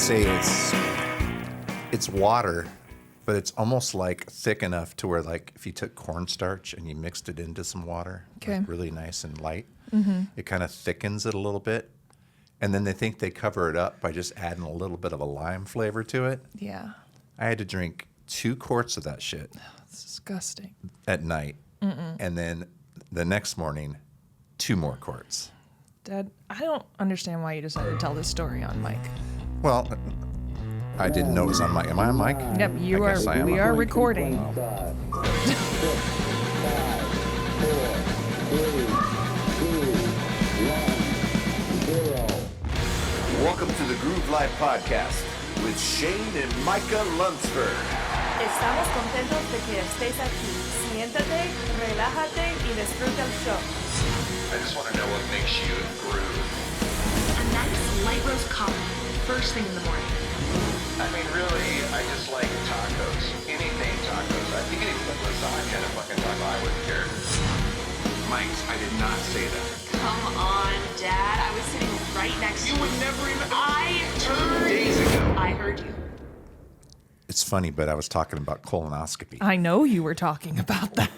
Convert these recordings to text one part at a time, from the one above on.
say it's water, but it's almost like thick enough to where, like, if you took cornstarch and you mixed it into some water, like really nice and light, it kind of thickens it a little bit. And then they think they cover it up by just adding a little bit of a lime flavor to it. Yeah. I had to drink 2 quarts of that shit. It's disgusting. At night. And then the next morning, 2 more quarts. Dad, I don't understand why you decided to tell this story on mic. Well, I didn't know it was on mic. Am I on mic? Yep, you are. We are recording. 5, 4, 3, 2, 1, 0. Welcome to the Groove Life Podcast with Shane and Micah Lunsford. Estamos contentos de que estés aquí. Siéntate, relájate y disfruta el show. I just want to know what makes you groove. A nice light roast coffee, first thing in the morning. I mean, really, I just like tacos. Anything tacos. I think anything lasagna and a fucking taco, I wouldn't care. Mike's, I did not say that. Come on, Dad. I was sitting right next to you. You would never even... I 2 heard days ago. I heard you. It's funny, but I was talking about colonoscopy. I know you were talking about that.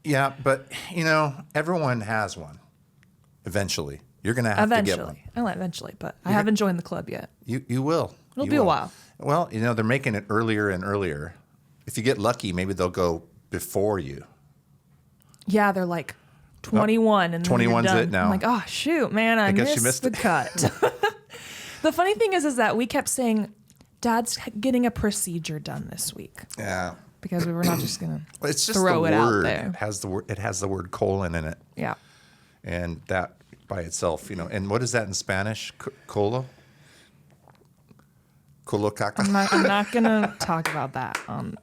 Yeah, but, you know, everyone has one. Eventually. You're going to have to get one. Eventually, but I haven't joined the club yet. You will. It'll You be a will. while. Well, you know, they're making it earlier and earlier. If you get lucky, maybe they'll go before you. Yeah, they're like 21 and then 21's you're done. it now. I'm like, oh, shoot, man, I guess you missed missed the it. cut. The funny thing is that we kept saying, Dad's getting a procedure done this week. Yeah. Because we were not just going Well, it's to just throw the it out word. there. It has the word colon in it. Yeah. And that by itself, you know, and what is that in Spanish? Colo? Colocaca? I'm not going to talk about that. Nope.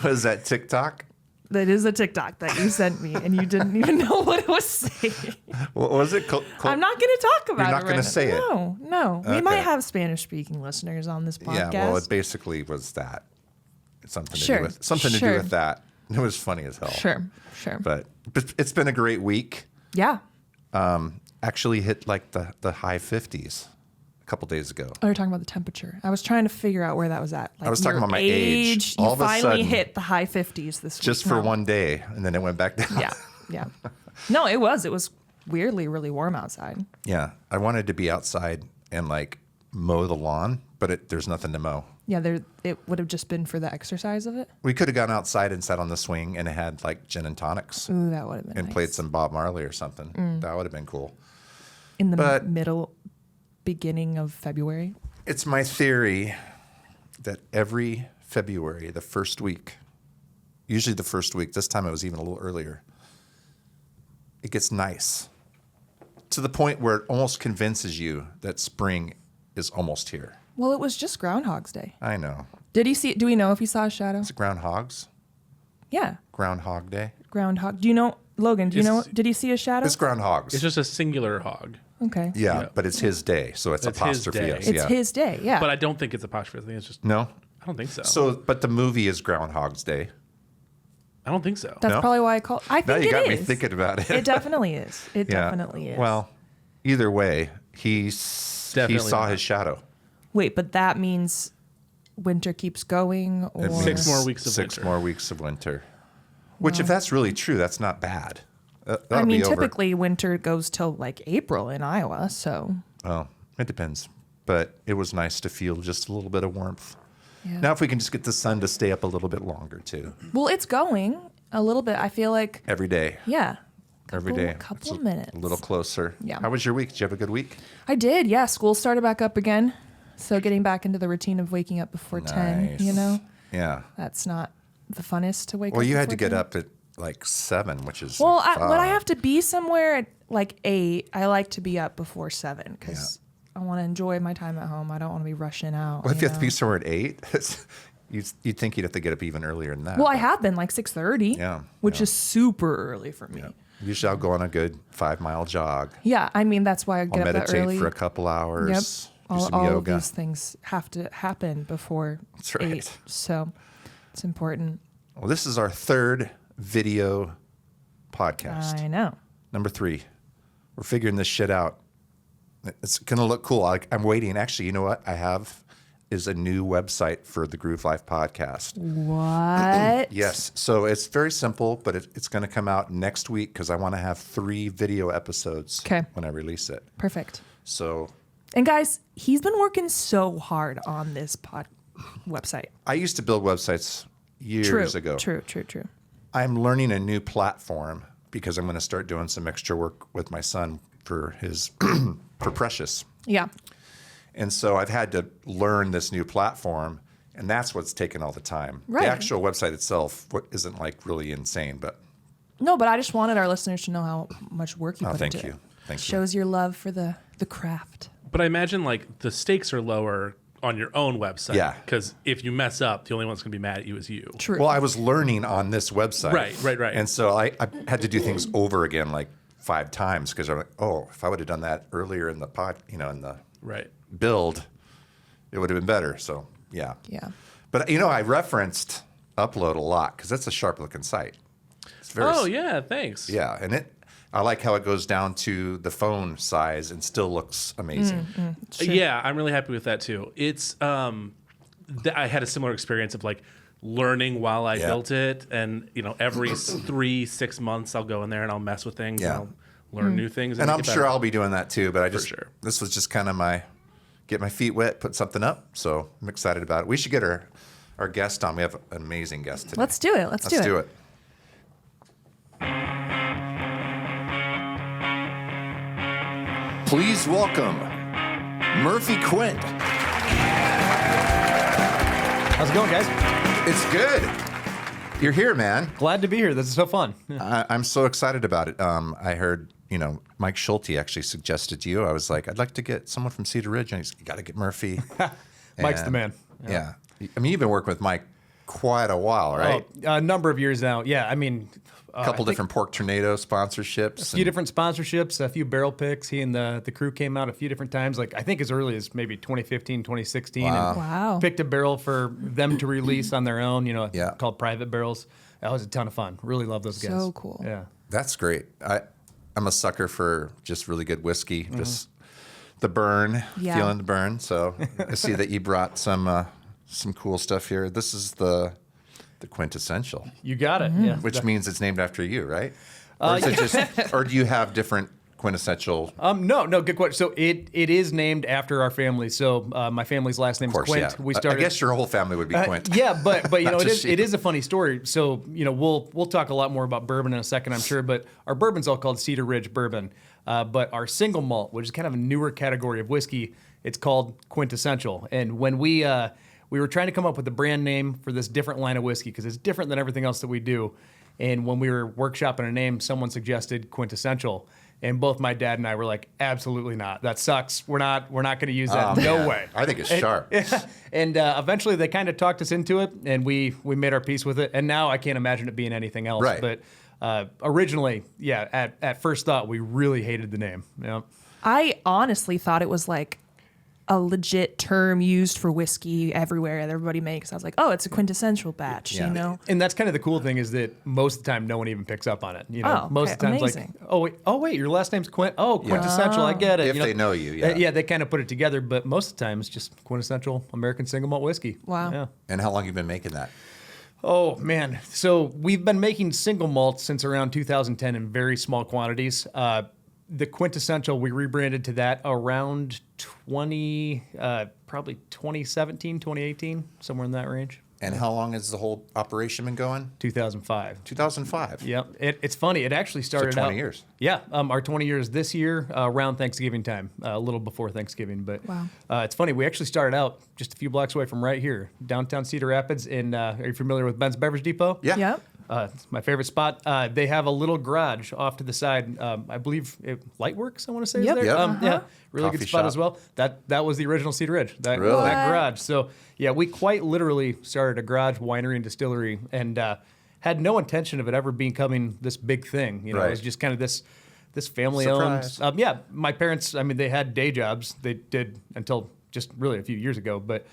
What is that, TikTok? That is a TikTok that you sent me, and you didn't even know what it was saying. What was it? I'm not going to talk about it. You're not going to say it? No. We Okay. might have Spanish-speaking listeners on this podcast. Yeah, well, it basically was that. Something to Sure. do with something to do Sure. with that. It was funny as hell. Sure. But it's been a great week. Yeah. Actually hit like the high 50s a couple days ago. Oh, you're talking about the temperature. I was trying to figure out where that was at. Like I was talking your about my age. You All of a finally sudden, hit the high 50s this week. Just for No. one day, and then it went back down. Yeah. No, it was. It was weirdly really warm outside. Yeah, I wanted to be outside and like mow the lawn, but there's nothing to mow. Yeah, it would have just been for the exercise of it. We could have gone outside and sat on the swing, and it had like gin and tonics, Ooh, that would have been and nice. played some Bob Marley or something. That would have been cool. In the but- beginning of February. It's my theory that every February, the first week, usually the first week, this time it was even a little earlier, it gets nice to the point where it almost convinces you that spring is almost here. Well, it was just Groundhog's Day. I know. Did he see? Do we know if he saw a shadow? Is it Groundhogs? Yeah, Groundhog Day? Groundhog. Do you know, Logan? Do you know? Did he see a shadow? It's Groundhogs. It's just a singular hog. Okay. yeah, Yeah. but it's his day, so it's It's his apostrophe day. S. It's yeah. his day. Yeah. But I don't think it's apostrophe. I think it's just... No? I don't think so. So, but the movie is Groundhog's Day. I don't think so. That's No? probably why I call. I Now think you it got me is. thinking about it. It definitely is. It Yeah. definitely is. Well, either way, he Definitely saw not. his shadow. Wait, but that means winter keeps going, or It means 6 more weeks of Six winter. more weeks of winter. Which, if that's really true, that's not bad. That'll I mean, be over. typically winter goes till like April in Iowa, so Well, it depends. But it was nice to feel just a little bit of warmth. yeah. Now, if we can just get the sun to stay up a little bit longer, too. Well, it's going a little bit. I feel like Every day. yeah, Every day. couple It's minutes. A little closer. Yeah. How was your week? Did you have a good week? I did. Yeah, school started back up again, so getting back into the routine of waking up before 10. Nice. You know, Yeah. that's not the funnest to wake up. Well, you had to before get 10. up at like 7, which is Well, like when I 5. have to be somewhere at like 8, I like to be up before 7 because I want to enjoy my time at home. I don't want to be rushing out. Well, if you have to know? be somewhere at 8, you'd think you'd have to get up even earlier than that. Well, I have been like 6:30. Yeah, Which yeah. is super early for me. Yeah. Usually I'll go on a good 5-mile jog. Yeah, I mean that's why I I'll get up that meditate early. for a couple hours. Yep. Do some All of yoga. these things have to happen before That's right. 8. So it's important. Well, this is our 3rd video podcast. I know. Number 3. We're figuring this shit out. It's going to look cool. I'm waiting. Actually, you know what? I have is a new website for the Groove Life podcast. What? Yes. So it's very simple, but it's going to come out next week because I want to have 3 video episodes when I release it. Perfect. So. And guys, he's been working so hard on this website. I used to build websites years ago. True. I'm learning a new platform because I'm going to start doing some extra work with my son for his for Precious. Yeah. And so I've had to learn this new platform, and that's what's taken all the time. Right. The actual website itself isn't like really insane, but no, but I just wanted our listeners to know how much work you put thank into you. it. Thank you. Shows your love for the craft. But I imagine like the stakes are lower on your own website. Yeah. Because if you mess up, the only one that's going to be mad at you is you. True. Well, I was learning on this website. Right. And so I had to do things over again like 5 times because I'm like, oh, if I would have done that earlier in the in the build, it would have been better. So, yeah. Yeah. But, I referenced Upload a lot because that's a sharp-looking site. It's very yeah, thanks. Yeah, and I like how it goes down to the phone size and still looks amazing. Yeah, I'm really happy with that too. It's I had a similar experience of like learning while I built it, and every 3-6 months I'll go in there and I'll mess with things. Yeah. And I'll learn new things. And I'm sure I'll be doing that too, but this was just kind of get my feet wet, put something up. So I'm excited about it. We should get our guest on. We have an amazing guest today. Let's do it. Let's do it. Please welcome Murphy Quint. How's it going, guys? It's good. You're here, man. Glad to be here. This is so fun. I'm so excited about it. I heard, Mike Schulte actually suggested to you. I was like, I'd like to get someone from Cedar Ridge. And he's, you got to get Murphy. Mike's the man. Yeah. I mean, you've been working with Mike quite a while, right? A number of years now. Yeah, I mean... A couple different Pork Tornado sponsorships. A few different sponsorships, a few barrel picks. He and the crew came out a few different times, like I think as early as maybe 2015, 2016. Wow. And picked a barrel for them to release on their own, called Private Barrels. That was a ton of fun. Really love those guys. So cool. Yeah. That's great. I'm a sucker for just really good whiskey, just the burn, feeling the burn. So I see that you brought some cool stuff here. This is the quintessential. You got it. Yeah. Which means it's named after you, right? Or is it just, or do you have different quintessential? No, good question. So it is named after our family. So my family's last name is Quint. Yeah. We started. I guess your whole family would be Quint. Yeah, but it you. is a funny story. So we'll talk a lot more about bourbon in a second, I'm sure. But our bourbon's all called Cedar Ridge Bourbon. But our single malt, which is kind of a newer category of whiskey, it's called Quintessential. And when we were trying to come up with a brand name for this different line of whiskey because it's different than everything else that we do. And when we were workshopping a name, someone suggested Quintessential. And both my dad and I were like, absolutely not. That sucks. We're not going to use that. No way. I think it's sharp. And eventually they kind of talked us into it, and we made our peace with it. And now I can't imagine it being anything else. Right. But originally, at first thought, we really hated the name. Yeah. I honestly thought it was like a legit term used for whiskey everywhere that everybody makes. I was like, oh, it's a quintessential batch, And that's kind of the cool thing is that most of the time no one even picks up on it. Most of the time amazing. like, oh wait, your last name's Quint. Oh, quintessential, I get it. If they know you, yeah. They kind of put it together, but most of the time it's just quintessential American single malt whiskey. Wow. Yeah. And how long have you been making that? Oh, man. So we've been making single malt since around 2010 in very small quantities. The quintessential, we rebranded to that around probably 2017, 2018, somewhere in that range. And how long has the whole operation been going? 2005. 2005. Yep. It's funny. It actually started 20 out, years. Yeah. Our 20 years this year, around Thanksgiving time, a little before Thanksgiving. But wow. It's funny. We actually started out just a few blocks away from right here, downtown Cedar Rapids. And are you familiar with Ben's Beverage Depot? Yeah. Yep. It's my favorite spot. They have a little garage off to the side. I believe Lightworks, I want to say, Yep. is there. Yep. Yeah, really Coffee good spot shop. as well. That was the original Cedar Ridge. That Really? garage. So yeah, we quite literally started a garage winery and distillery, and had no intention of it ever becoming this big thing. It Right. was just kind of this family owned. Surprise. My parents. I mean, they had day jobs. They did until just really a few years ago, but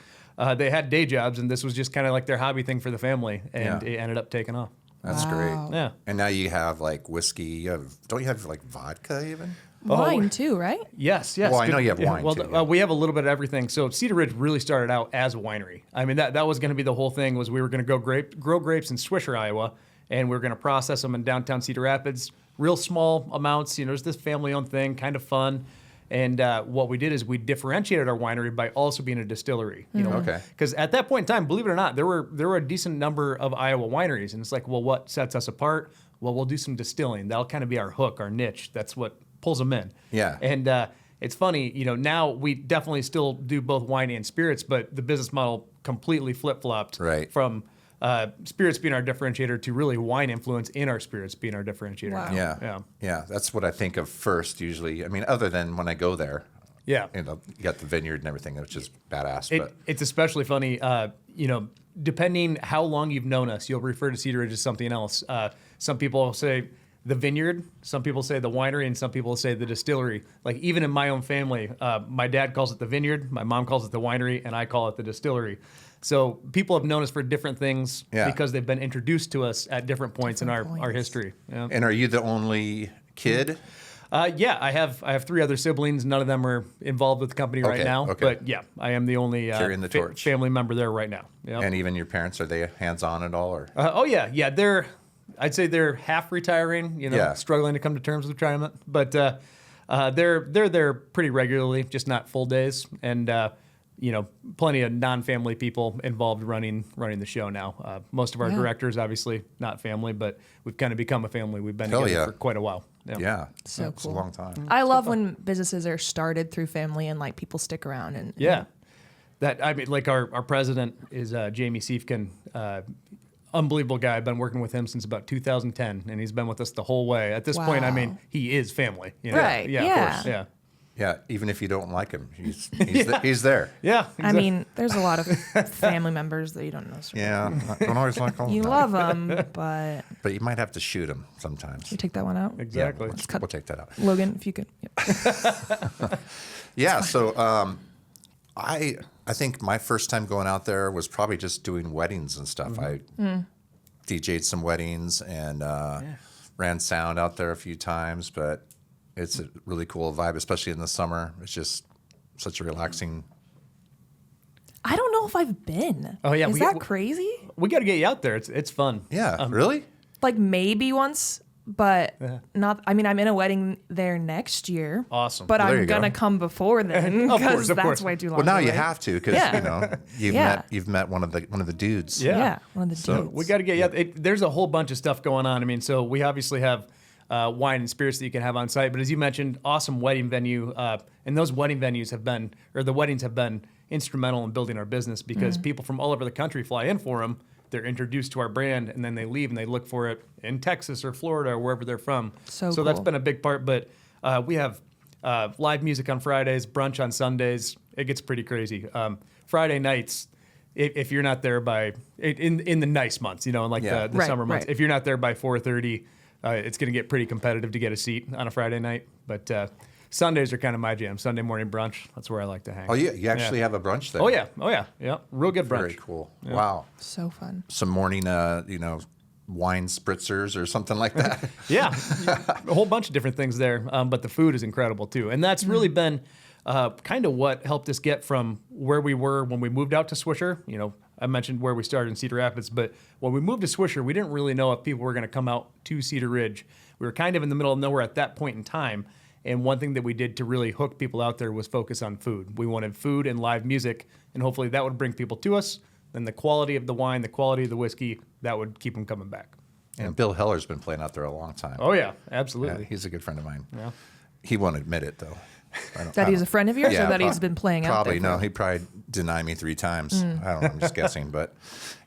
they had day jobs, and this was just kind of like their hobby thing for the family, and it ended up taking off. That's Wow. great. Yeah. And now you have like whiskey. Don't you have like vodka even? Wine too, right? Yes. Well, I know you have wine, Well, too, yeah. we have a little bit of everything. So Cedar Ridge really started out as a winery. I mean, that was going to be the whole thing. Was we were going to grow grapes in Swisher, Iowa, and we were going to process them in downtown Cedar Rapids. Real small amounts. It's this family-owned thing, kind of fun. And what we did is we differentiated our winery by also being a distillery. Okay. Because at that point in time, believe it or not, there were a decent number of Iowa wineries, and it's like, well, what sets us apart? Well, we'll do some distilling. That'll kind of be our hook, our niche. That's what pulls them in. Yeah. And it's funny, now we definitely still do both wine and spirits, but the business model completely flip-flopped Right. from spirits being our differentiator to really wine influence in our spirits being our differentiator. Wow. now. Yeah. That's what I think of first usually. I mean, other than when I go there. Yeah. You got the vineyard and everything, which is badass. But It's especially funny, depending how long you've known us, you'll refer to Cedar Ridge as something else. Some people say the vineyard, some people say the winery, and some people say the distillery. Like even in my own family, my dad calls it the vineyard, my mom calls it the winery, and I call it the distillery. So people have known us for different things because they've been introduced to us at different points in our history. Yeah. And are you the only kid? Yeah, I have 3 other siblings. None of them are involved with the company right now. Okay. But yeah, I am the only Carrying the torch. family member there right now. Yep. And even your parents, are they hands-on at all? Or Oh yeah. I'd say they're half retiring. Struggling to come to terms with retirement, but they're there pretty regularly, just not full days, and plenty of non-family people involved running the show now. Most of our directors, obviously not family, but we've kind of become a family. We've been together for quite a while. Yeah, So it's cool. a long time. I love when businesses are started through family and like people stick around and Yeah. Our president is Jamie Siefkin, unbelievable guy. I've been working with him since about 2010, and he's been with us the whole way. At this point, I mean, he is family. Right, Yeah, yeah. of course. Yeah. Yeah, even if you don't like him, he's there. Yeah. I mean, there's a lot of family members that you don't know. Yeah, I don't always like all You of them. love them, but But you might have to shoot him sometimes. you take that one out. Exactly. Yeah, we'll take that out. Logan, if you could. Yep. Yeah, so I think my first time going out there was probably just doing weddings and stuff. I DJ'd some weddings and ran sound out there a few times, but it's a really cool vibe, especially in the summer. It's just such a relaxing. I don't know if I've been. Oh, yeah, Is we- that crazy? We got to get you out there. It's fun. Yeah, really? Like maybe once, but not. I mean, I'm in a wedding there next year. Awesome. But Well, there I'm you go. gonna come before then Of because course, of that's course. way too long. Well, now to you wait. have to because Yeah. you've met one of the dudes. Yeah, one of the So dudes. we got to get you out. There's a whole bunch of stuff going on. I mean, so we obviously have wine and spirits that you can have on site, but as you mentioned, awesome wedding venue. And those wedding venues the weddings have been instrumental in building our business because people from all over the country fly in for them. They're introduced to our brand, and then they leave and they look for it in Texas or Florida or wherever they're from. So that's cool. been a big part. But we have live music on Fridays, brunch on Sundays. It gets pretty crazy. Friday nights, if you're not there by in the nice months, in like the Right, summer months, right. if you're not there by 4:30, it's going to get pretty competitive to get a seat on a Friday night. But Sundays are kind of my jam. Sunday morning brunch, that's where I like to hang. Oh, you actually have a brunch there? Oh yeah, real good brunch. Very cool. Wow. So fun. Some morning, wine spritzers or something like that. Yeah, a whole bunch of different things there. But the food is incredible too, and that's really been kind of what helped us get from where we were when we moved out to Swisher. I mentioned where we started in Cedar Rapids, but when we moved to Swisher, we didn't really know if people were going to come out to Cedar Ridge. We were kind of in the middle of nowhere at that point in time. And one thing that we did to really hook people out there was focus on food. We wanted food and live music, and hopefully that would bring people to us. Then the quality of the wine, the quality of the whiskey, that would keep them coming back. And Bill Heller's been playing out there a long time. Oh, yeah, Yeah, absolutely. he's a good friend of mine. Yeah. He won't admit it, though. That he's a friend of yours, or that he's been playing out Probably, there? no. He'd probably deny me 3 times. I don't know. I'm just guessing. But,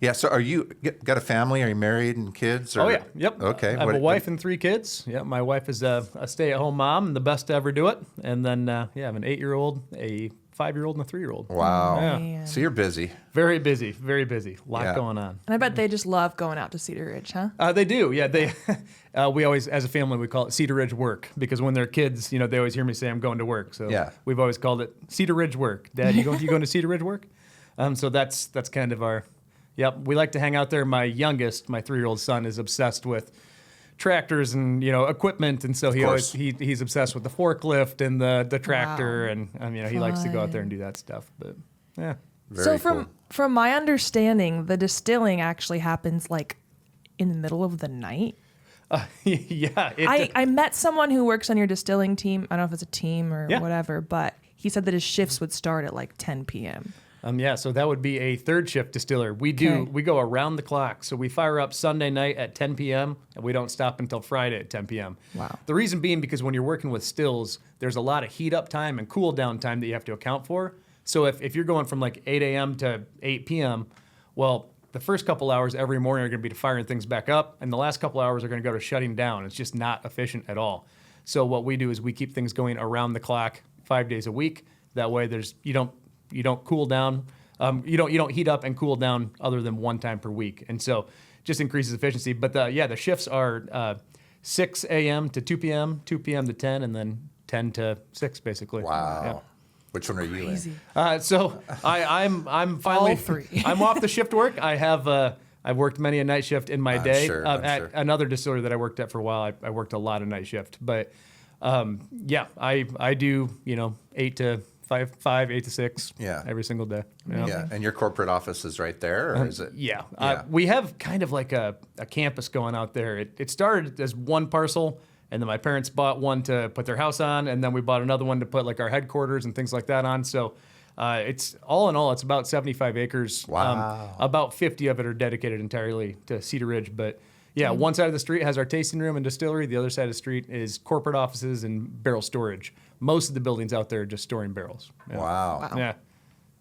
yeah, so are you got a family? Are you married and kids? Or? Oh, yeah. Yep. Okay. I have a wife and 3 kids. Yeah, my wife is a stay-at-home mom and the best to ever do it. And then, I have an 8-year-old, a 5-year-old, and a 3-year-old. Wow. Man. So you're busy. Very busy, very busy. A lot Yeah. going on. And I bet they just love going out to Cedar Ridge, huh? They do, yeah. They, we always, as a family, we call it Cedar Ridge work because when they're kids, they always hear me say I'm going to work. So Yeah. we've always called it Cedar Ridge work. Dad, you going to Cedar Ridge work? So that's kind of our. Yep, we like to hang out there. My youngest, my 3-year-old son, is obsessed with tractors and equipment, and so course. he's obsessed with the forklift and the tractor, and he likes to go out there and do that stuff. But yeah, Very cool. From my understanding, the distilling actually happens like in the middle of the night. yeah. I met someone who works on your distilling team. I don't know if it's a team or whatever, but he said that his shifts would start at like 10 p.m. So that would be a third shift distiller. We go around the clock. So we fire up Sunday night at 10 p.m. and we don't stop until Friday at 10 p.m. Wow. The reason being because when you're working with stills, there's a lot of heat up time and cool down time that you have to account for. So if you're going from like 8 a.m. to 8 p.m., well, the first couple hours every morning are going to be to firing things back up, and the last couple hours are going to go to shutting down. It's just not efficient at all. So what we do is we keep things going around the clock 5 days a week. That way, you don't cool down. You don't heat up and cool down other than one time per week, and so just increases efficiency. But the shifts are 6 a.m. to 2 p.m., 2 p.m. to 10, and then 10 to 6 basically. Wow. Yeah. Which one are you in? So I'm finally All three. I'm off the shift work. I've worked many a night shift in my day. sure, At sure. another distillery that I worked at for a while, I worked a lot of night shift. But I do 8 to 5, 8 to 6 every single day. Yeah. And your corporate office is right there, or is it? Yeah. We have kind of like a campus going out there. It started as one parcel, and then my parents bought one to put their house on, and then we bought another one to put like our headquarters and things like that on. So it's all in all, it's about 75 acres. Wow. About 50 of it are dedicated entirely to Cedar Ridge. But yeah, one side of the street has our tasting room and distillery. The other side of the street is corporate offices and barrel storage. Most of the buildings out there are just storing barrels. Yeah. Wow. Yeah.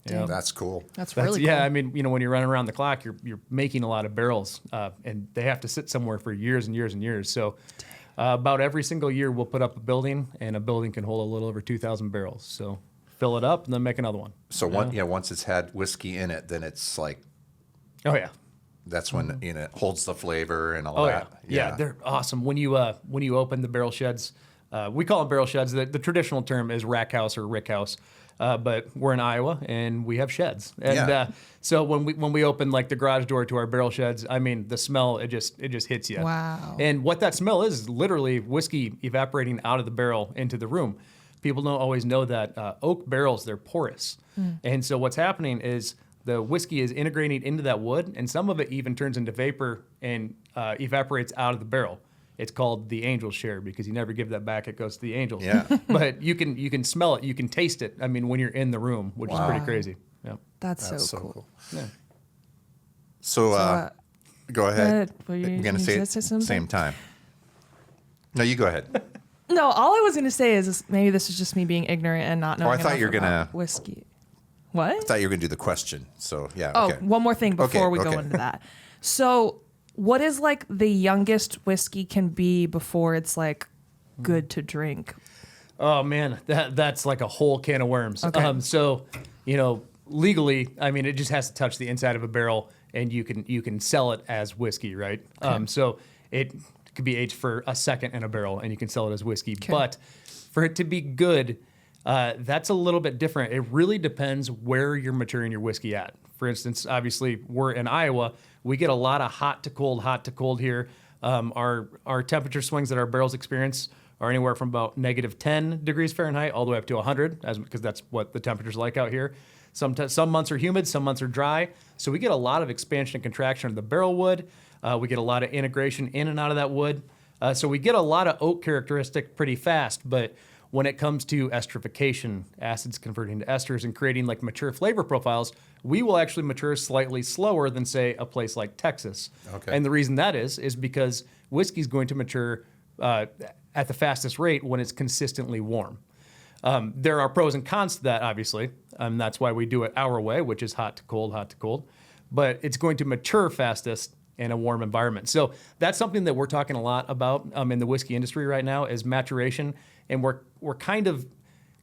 Yeah. That's cool. That's really Yeah, cool. I mean, when you're running around the clock, you're making a lot of barrels, and they have to sit somewhere for years and years and years. So about every single year, we'll put up a building, and a building can hold a little over 2,000 barrels. So fill it up and then make another one. So once it's had whiskey in it, then it's like, Oh yeah. that's when it holds the flavor and all Oh that. yeah. They're awesome. When you open the barrel sheds, we call them barrel sheds. The traditional term is rack house or rick house. But we're in Iowa and we have sheds, and so when we open like the garage door to our barrel sheds, I mean the smell it just hits you. Wow. And what that smell is literally whiskey evaporating out of the barrel into the room. People don't always know that oak barrels, they're porous, and so what's happening is the whiskey is integrating into that wood, and some of it even turns into vapor and evaporates out of the barrel. It's called the angel's share because you never give that back. It goes to the angels. Yeah. But you can smell it. You can taste it. I mean, when you're in the room, which is pretty crazy. Yeah. That's That's so cool. Yeah. So, go ahead. Were you I'm going to say it at the something? same time. No, you go ahead. No, all I was going to say is maybe this is just me being ignorant and not knowing I thought enough you were gonna- about whiskey. What? I thought you were going to do the question. So, yeah. Oh, Okay. one more thing before we go okay. into that. So, what is like the youngest whiskey can be before it's like good to drink? Oh man, that's like a whole can of worms. Okay. So, legally, I mean, it just has to touch the inside of a barrel, and you can sell it as whiskey, right? So it could be aged for a second in a barrel, and you can sell it as whiskey. But for it to be good, that's a little bit different. It really depends where you're maturing your whiskey at. For instance, obviously, we're in Iowa. We get a lot of hot to cold here. Our temperature swings that our barrels experience are anywhere from about -10 degrees Fahrenheit all the way up to 100, because that's what the temperature's like out here. Some months are humid, some months are dry. So we get a lot of expansion and contraction of the barrel wood. We get a lot of integration in and out of that wood. So we get a lot of oak characteristic pretty fast, but when it comes to esterification, acids converting to esters and creating like mature flavor profiles, we will actually mature slightly slower than, say, a place like Texas. Okay. And the reason that is because whiskey is going to mature at the fastest rate when it's consistently warm. There are pros and cons to that, obviously. That's why we do it our way, which is hot to cold. But it's going to mature fastest in a warm environment. So that's something that we're talking a lot about in the whiskey industry right now is maturation. And we're kind of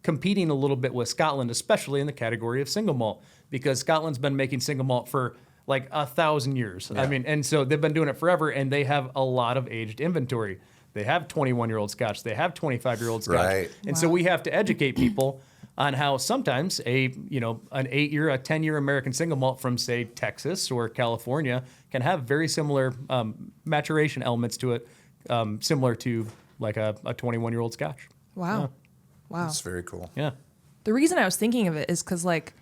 competing a little bit with Scotland, especially in the category of single malt, because Scotland's been making single malt for like 1,000 years. Yeah. I mean, and so they've been doing it forever, and they have a lot of aged inventory. They have 21-year-old Scotch. They have 25-year-old Scotch. Right. And so we have to educate people on how sometimes an 8-year, a 10-year American single malt from, say, Texas or California can have very similar maturation elements to it similar to like a 21-year-old Scotch. Wow. Wow. That's very cool. Yeah. The reason I was thinking of it is because, like,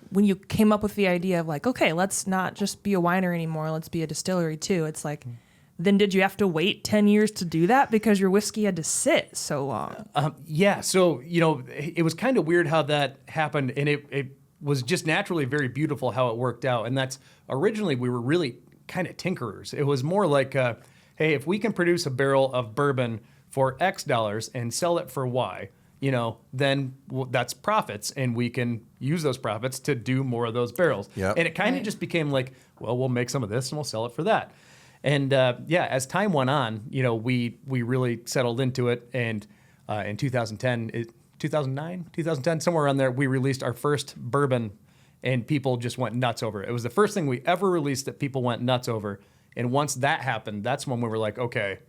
when you came up with the idea of, like, okay, let's not just be a winery anymore, let's be a distillery too, it's like, then did you have to wait 10 years to do that because your whiskey had to sit so long? Yeah. So, it was kind of weird how that happened, and it was just naturally very beautiful how it worked out. And that's originally we were really kind of tinkerers. It was more like, hey, if we can produce a barrel of bourbon for X dollars and sell it for Y, then that's profits, and we can use those profits to do more of those barrels. Yep. And it kind of just became like, well, we'll make some of this and we'll sell it for that. And as time went on, we really settled into it. And in 2010, somewhere around there, we released our first bourbon, and people just went nuts over it. It was the first thing we ever released that people went nuts over. And once that happened, that's when we were like, okay,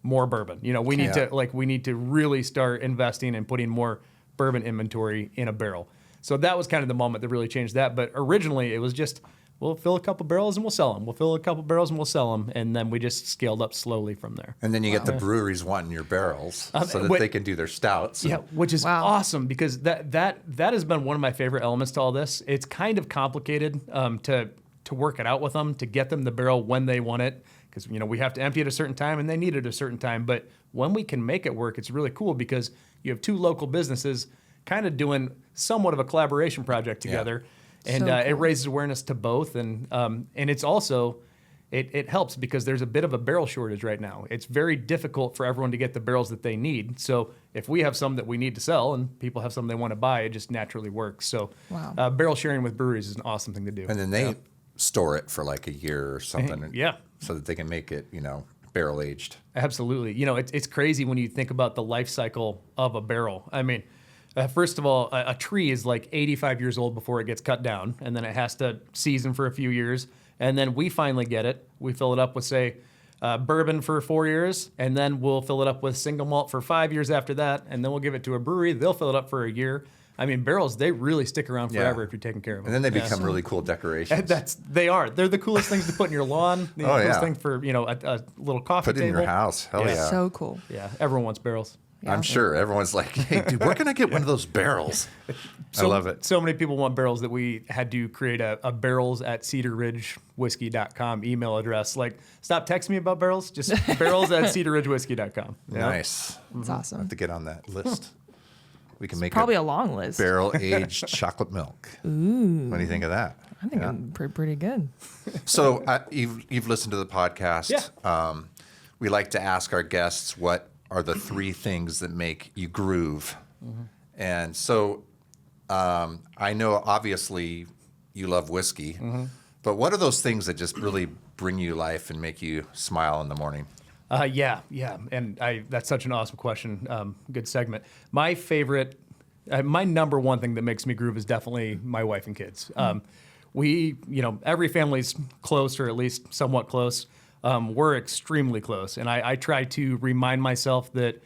more bourbon. We need to really start investing and putting more bourbon inventory in a barrel. So that was kind of the moment that really changed that. But originally it was just, we'll fill a couple barrels and we'll sell them. We'll fill a couple barrels and we'll sell them. And then we just scaled up slowly from there. And then you get the breweries wanting your barrels so that they can do their stouts. Yeah, which is awesome, because that has been one of my favorite elements to all this. It's kind of complicated to work it out with them, to get them the barrel when they want it. Because, we have to empty it at a certain time, and they need it at a certain time. But when we can make it work, it's really cool, because you have two local businesses kind of doing somewhat of a collaboration project together. Yeah. And it raises awareness to both. And it's also, it helps because there's a bit of a barrel shortage right now. It's very difficult for everyone to get the barrels that they need. So if we have some that we need to sell and people have some they want to buy, it just naturally works. So barrel sharing with breweries is an awesome thing to do. And then they store it for like a year or something. Yeah. So that they can make it, barrel aged. Absolutely. It's crazy when you think about the life cycle of a barrel. I mean, first of all, a tree is like 85 years old before it gets cut down, and then it has to season for a few years. And then we finally get it. We fill it up with, say, bourbon for 4 years, and then we'll fill it up with single malt for 5 years after that, and then we'll give it to a brewery. They'll fill it up for a year. I mean, barrels, they really stick around forever if you're taking care of them. And then they become really cool decorations. They are. They're the coolest things to put in your lawn. The coolest thing for, a little coffee table. Put it in your house. Hell yeah. So cool. Yeah, everyone wants barrels. Yeah. I'm sure everyone's like, hey, dude, where can I get one of those barrels? I love it. So many people want barrels that we had to create a barrels@cedarridgewhiskey.com email address. Like, stop texting me about barrels. Just barrels@cedarridgewhiskey.com. Nice. That's awesome. I have to get on that list. We can make probably a long list. Barrel-aged chocolate milk. Ooh. What do you think of that? I think I'm pretty good. So you've listened to the podcast. Yeah. We like to ask our guests what are the 3 things that make you groove. Mm-hmm. And so I know obviously you love whiskey, but what are those things that just really bring you life and make you smile in the morning? Yeah. And that's such an awesome question. Good segment. My favorite, my number one thing that makes me groove is definitely my wife and kids. We, every family's close, or at least somewhat close. We're extremely close. And I try to remind myself that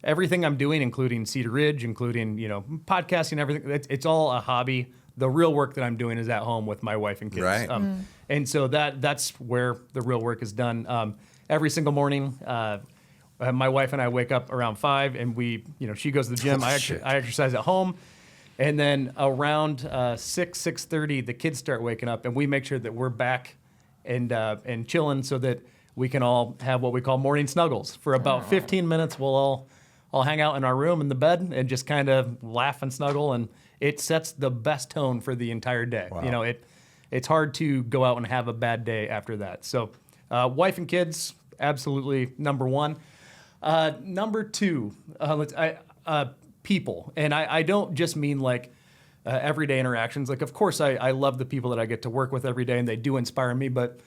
everything I'm doing, including Cedar Ridge, including, podcasting, everything, it's all a hobby. The real work that I'm doing is at home with my wife and kids. Right. And so that's where the real work is done. Every single morning, my wife and I wake up around 5, and we, she goes to the gym. I exercise at home. And then around 6:30, the kids start waking up, and we make sure that we're back and chilling so that we can all have what we call morning snuggles. For about 15 minutes, we'll all hang out in our room in the bed and just kind of laugh and snuggle, and it sets the best tone for the entire day. Wow. It's hard to go out and have a bad day after that. So wife and kids, absolutely number one. Number two, people. And I don't just mean like everyday interactions. Like, of course, I love the people that I get to work with every day, and they do inspire me. But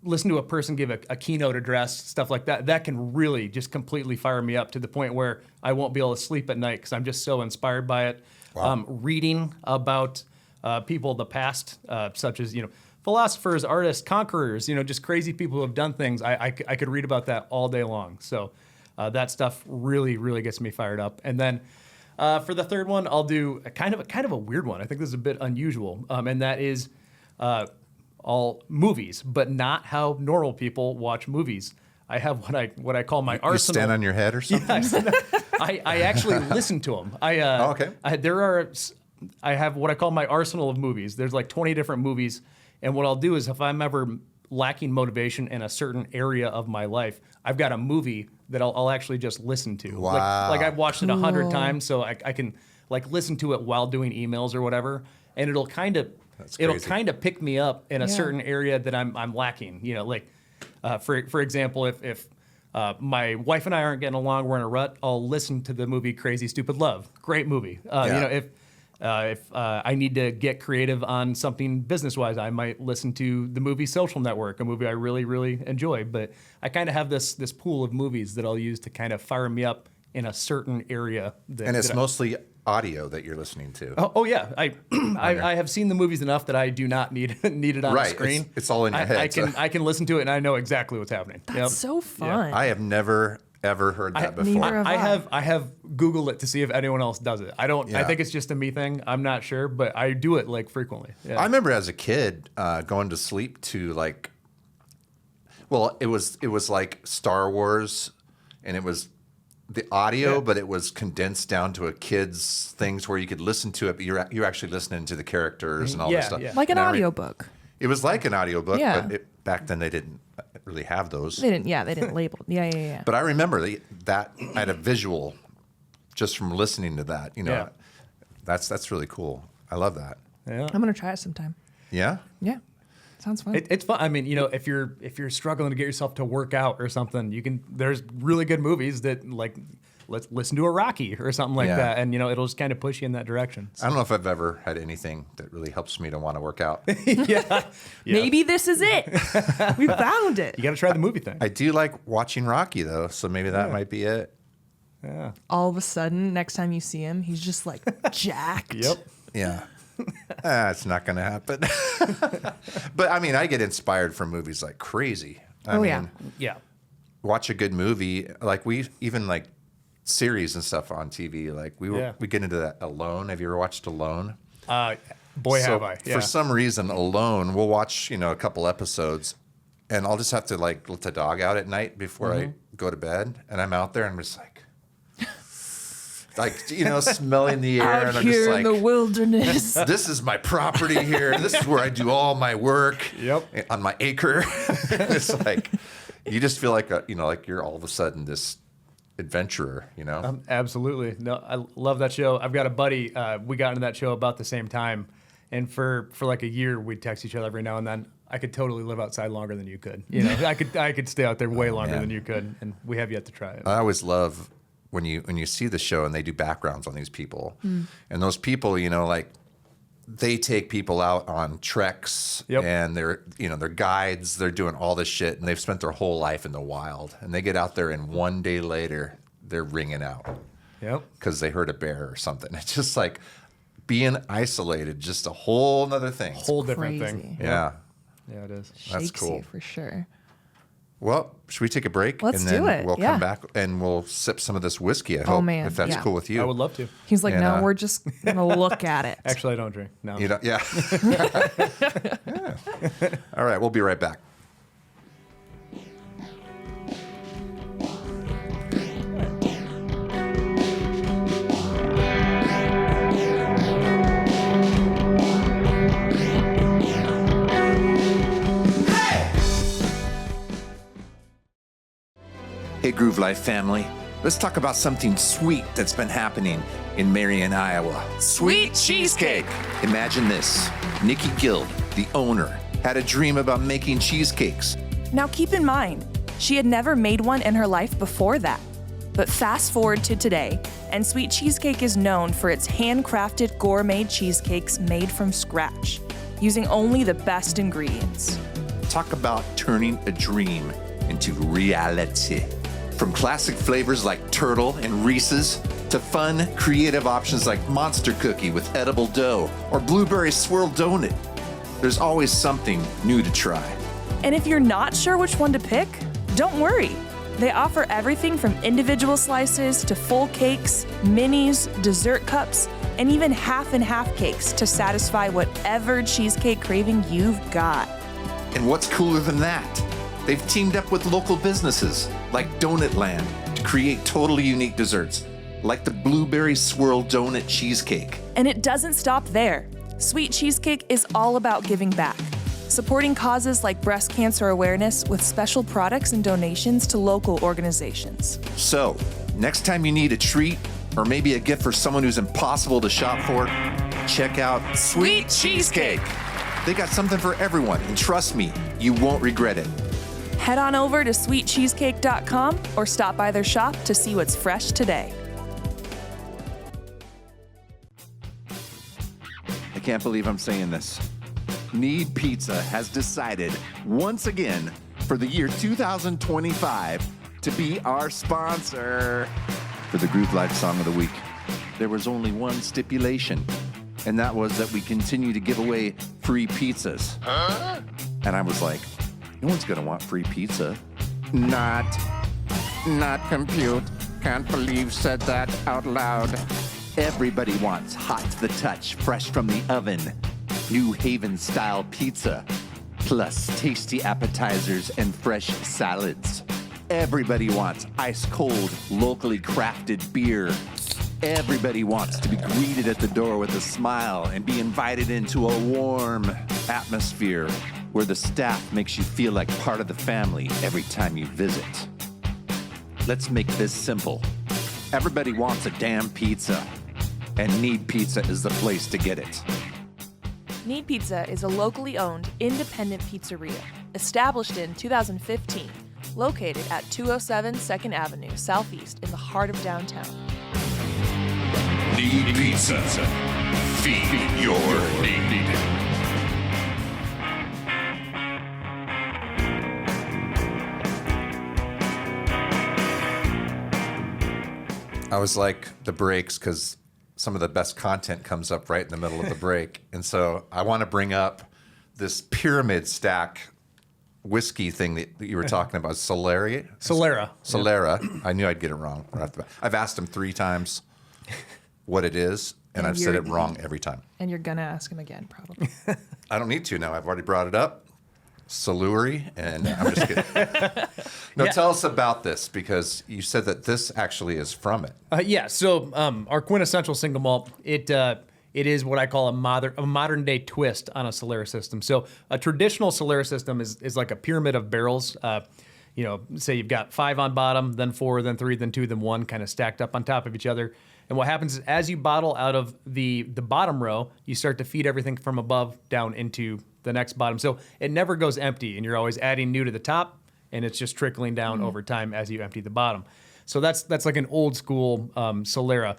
listen to a person give a keynote address, stuff like that, that can really just completely fire me up to the point where I won't be able to sleep at night because I'm just so inspired by it. Wow. Reading about people of the past, such as, philosophers, artists, conquerors, just crazy people who have done things. I could read about that all day long. So that stuff really, really gets me fired up. And then for the third one, I'll do a kind of a weird one. I think this is a bit unusual, and that is all movies, but not how normal people watch movies. I have what I call my arsenal. You stand on your head or something? I actually listen to them. Okay. I have what I call my arsenal of movies. There's like 20 different movies, and what I'll do is if I'm ever lacking motivation in a certain area of my life, I've got a movie that I'll actually just listen to. Wow. Like I've watched it 100 times, so I can like listen to it while doing emails or whatever, and it'll kind of pick me up in a certain area that I'm lacking. You know, like for example, if my wife and I aren't getting along, we're in a rut, I'll listen to the movie Crazy Stupid Love. Great movie. You know, if I need to get creative on something business-wise, I might listen to the movie Social Network, a movie I really, really enjoy. But I kind of have this pool of movies that I'll use to kind of fire me up in a certain area. And it's mostly audio that you're listening to. Oh yeah, I have seen the movies enough that I do not need it on the screen. It's all in your head. I can listen to it and I know exactly what's happening. That's so fun. Yeah. I have never ever heard that before. Neither have I have Googled it to see if anyone else does it. I don't. I think it's just a me thing. I'm not sure, but I do it like frequently. Yeah. I remember as a kid going to sleep to like, well, it was like Star Wars, and it was the audio, but it was condensed down to a kid's things where you could listen to it, but you're actually listening to the characters and all this stuff. Yeah. Like an audiobook. It was like an audiobook, but back then they didn't really have those. They didn't label. Yeah. But I remember that I had a visual just from listening to that. You know, that's really cool. I love that. Yeah. I'm gonna try it sometime. Yeah. Yeah. Sounds fun. It's fun. I mean, you know, if you're struggling to get yourself to work out or something, there's really good movies that like let's listen to a Rocky or something like that, and you know it'll just kind of push you in that direction. So. I don't know if I've ever had anything that really helps me to want to work out. Maybe this is it. We found it. You got to try the movie thing. I do like watching Rocky though, so maybe that might be it. Yeah. All of a sudden, next time you see him, he's just like jacked. Yep. Yeah. It's not going to happen. But I mean, I get inspired from movies like crazy. I mean, yeah. Watch a good movie, like we even like series and stuff on TV. Like we get into that Alone. Have you ever watched Alone? Boy, have I. Yeah. For some reason, Alone, we'll watch a couple episodes, and I'll just have to like let the dog out at night before I go to bed, and I'm out there and I'm just like smelling the air, Out and I'm here just like in the wilderness. This is my property here. This is where I do all my work. Yep. On my acre. It's like you just feel like like you're all of a sudden this adventurer. Absolutely. No, I love that show. I've got a buddy. We got into that show about the same time, and for like a year we'd text each other every now and then. I could totally live outside longer than you could. I could stay out there way longer than you could, and we have yet to try it. I always love when you see the show and they do backgrounds on these people, and those people, like they take people out on treks, and they're guides. They're doing all this shit, and they've spent their whole life in the wild, and they get out there, and one day later they're ringing out, because they heard a bear or something. It's just like being isolated, just a whole nother thing, whole different thing. Yeah, it is. That's Shakes cool you for sure. Well, should we take a break? Let's and then do it. We'll come back and we'll sip some of this whiskey. I hope, if that's cool with you. I would love to. He's like, no, we're just gonna look at it. Actually, I don't drink. No. You don't? Yeah. All right, we'll be right back. Hey, Groove Life family. Let's talk about something sweet that's been happening in Marion, Iowa. Sweet cheesecake. Imagine this. Nikki Guild, the owner, had a dream about making cheesecakes. Now keep in mind, she had never made one in her life before that. But fast forward to today, and Sweet Cheesecake is known for its handcrafted gourmet cheesecakes made from scratch, using only the best ingredients. Talk about turning a dream into reality. From classic flavors like turtle and Reese's to fun, creative options like monster cookie with edible dough or blueberry swirl donut, there's always something new to try. And if you're not sure which one to pick, don't worry. They offer everything from individual slices to full cakes, minis, dessert cups, and even half and half cakes to satisfy whatever cheesecake craving you've got. And what's cooler than that? They've teamed up with local businesses like Donut Land to create totally unique desserts, like the Blueberry Swirl Donut Cheesecake. And it doesn't stop there. Sweet Cheesecake is all about giving back, supporting causes like breast cancer awareness with special products and donations to local organizations. So, next time you need a treat or maybe a gift for someone who's impossible to shop for, check out Sweet Cheesecake. They got something for everyone, and trust me, you won't regret it. Head on over to sweetcheesecake.com or stop by their shop to see what's fresh today. I can't believe I'm saying this. Need Pizza has decided, once again, for the year 2025, to be our sponsor. For the Groove Life Song of the Week, there was only one stipulation, and that was that we continue to give away free pizzas. And I was like, no one's gonna want free pizza. Not compute. Can't believe said that out loud. Everybody wants hot to the touch, fresh from the oven, New Haven style pizza, plus tasty appetizers and fresh salads. Everybody wants ice cold, locally crafted beer. Everybody wants to be greeted at the door with a smile and be invited into a warm atmosphere where the staff makes you feel like part of the family every time you visit. Let's make this simple. Everybody wants a damn pizza, and Need Pizza is the place to get it. Need Pizza is a locally owned, independent pizzeria established in 2015, located at 207 2nd Avenue Southeast in the heart of downtown. Need Pizza. Feed your need. I was like the breaks because some of the best content comes up right in the middle of the break. And so I want to bring up this pyramid stack whiskey thing that you were talking about. Solera. Yep. I knew I'd get it wrong. I've asked him 3 times what it is, and I've said it wrong every time. And you're going to ask him again, probably. I don't need to now. I've already brought it up. Soluri, and I'm just kidding. No, tell us about this, because you said that this actually is from it. So our quintessential single malt, it is what I call a modern day twist on a Solera system. So a traditional Solera system is like a pyramid of barrels. Say you've got 5 on bottom, then 4, then 3, then 2, then 1, kind of stacked up on top of each other. And what happens is as you bottle out of the bottom row, you start to feed everything from above down into the next bottom. So it never goes empty, and you're always adding new to the top, and it's just trickling down over time as you empty the bottom. So that's like an old school Solera.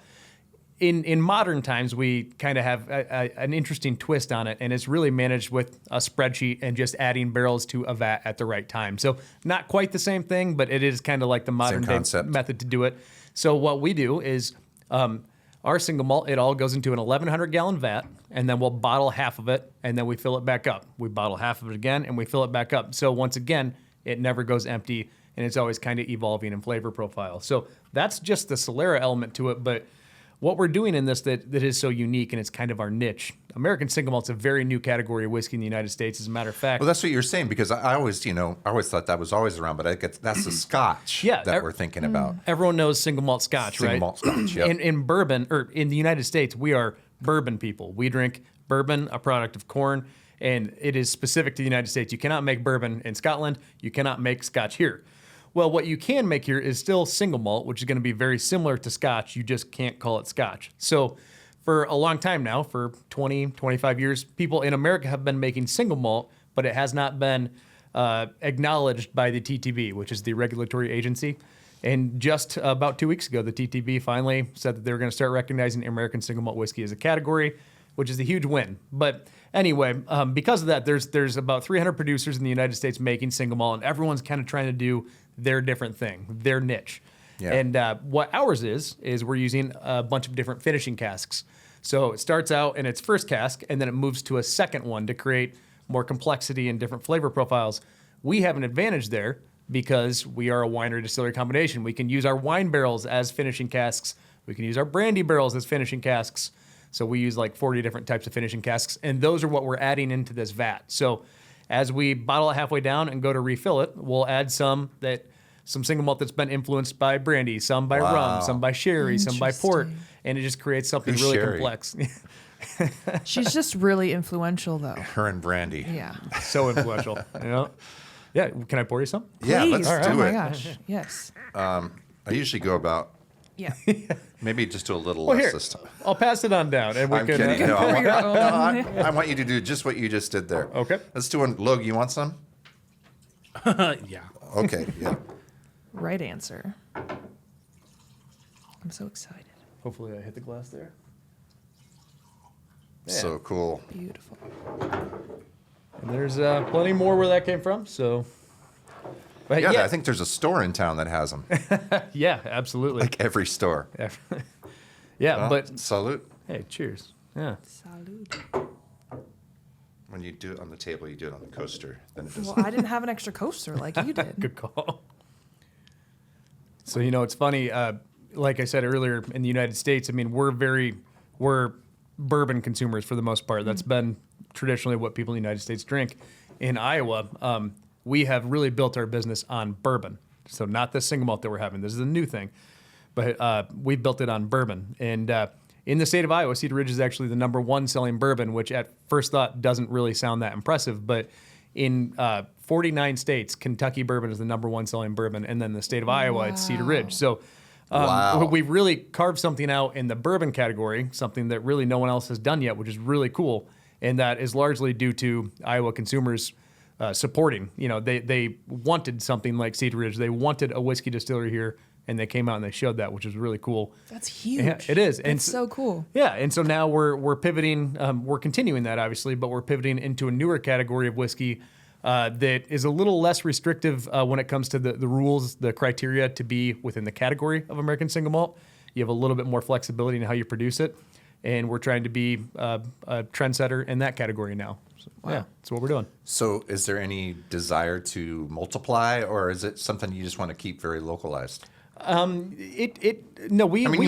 In modern times, we kind of have an interesting twist on it, and it's really managed with a spreadsheet and just adding barrels to a vat at the right time. So not quite the same thing, but it is kind of like the modern day method to do it. So what we do is our single malt, it all goes into an 1,100 gallon vat, and then we'll bottle half of it, and then we fill it back up. We bottle half of it again, and we fill it back up. So once again, it never goes empty, and it's always kind of evolving in flavor profile. So that's just the Solera element to it, but what we're doing in this that is so unique, and it's kind of our niche. American single malt's a very new category of whiskey in the United States, as a matter of fact. Well, that's what you're saying, because I always thought that was always around, but that's the Scotch that we're thinking about. Everyone knows single malt Scotch, right? Single malt Scotch, yeah. In bourbon, or in the United States, we are bourbon people. We drink bourbon, a product of corn, and it is specific to the United States. You cannot make bourbon in Scotland. You cannot make Scotch here. Well, what you can make here is still single malt, which is going to be very similar to Scotch. You just can't call it Scotch. So for a long time now, for 20, 25 years, people in America have been making single malt, but it has not been acknowledged by the TTB, which is the regulatory agency. And just about 2 weeks ago, the TTB finally said that they were going to start recognizing American single malt whiskey as a category, which is a huge win. But anyway, because of that, there's about 300 producers in the United States making single malt, and everyone's kind of trying to do their different thing, their niche. Yeah. And what ours is we're using a bunch of different finishing casks. So it starts out in its first cask, and then it moves to a second one to create more complexity and different flavor profiles. We have an advantage there because we are a winery distillery combination. We can use our wine barrels as finishing casks. We can use our brandy barrels as finishing casks. So we use like 40 different types of finishing casks, and those are what we're adding into this vat. So as we bottle it halfway down and go to refill it, we'll add some single malt that's been influenced by brandy, some by rum, some by sherry, some by port, and it just creates something really complex. She's just really influential, though. Her and Brandy. Yeah. So influential. Yeah. Can I pour you some? Yeah, let's do it. Oh my gosh. Yes. I usually go about Yeah. maybe just do a little Well, less here, this time. I'll pass it on down, and we I'm can. kidding. No, pour your own. I want you to do just what you just did there. Okay. Let's do one. Logue, you want some? Yeah. Okay. Yeah. Right answer. I'm so excited. Hopefully, I hit the glass there. So cool. Beautiful. And there's plenty more where that came from. So, but Yeah, I think there's a store in town that has them. yeah, absolutely. Like every store. Yeah, Well, but salute. hey, cheers. Yeah. Salud. When you do it on the table, you do it on the coaster. Then it just Well, I didn't have an extra coaster like you did. Good call. So, it's funny. Like I said earlier, in the United States, I mean, we're bourbon consumers for the most part. That's been traditionally what people in the United States drink. In Iowa, we have really built our business on bourbon. So not the single malt that we're having. This is a new thing. But we built it on bourbon. And in the state of Iowa, Cedar Ridge is actually the #1 selling bourbon, which at first thought doesn't really sound that impressive. But in 49 states, Kentucky bourbon is the #1 selling bourbon. And then the state of Iowa, it's Cedar Ridge. So we've really carved something out in the bourbon category, something that really no one else has done yet, which is really cool. And that is largely due to Iowa consumers supporting. They wanted something like Cedar Ridge. They wanted a whiskey distillery here, and they came out and they showed that, which is really cool. That's huge. Yeah, it is. It's so cool. Yeah, and so now we're pivoting. We're continuing that, obviously, but we're pivoting into a newer category of whiskey that is a little less restrictive when it comes to the rules, the criteria to be within the category of American single malt. You have a little bit more flexibility in how you produce it, and we're trying to be a trendsetter in that category now. So, yeah, that's what we're doing. So is there any desire to multiply, or is it something you just want to keep very localized? You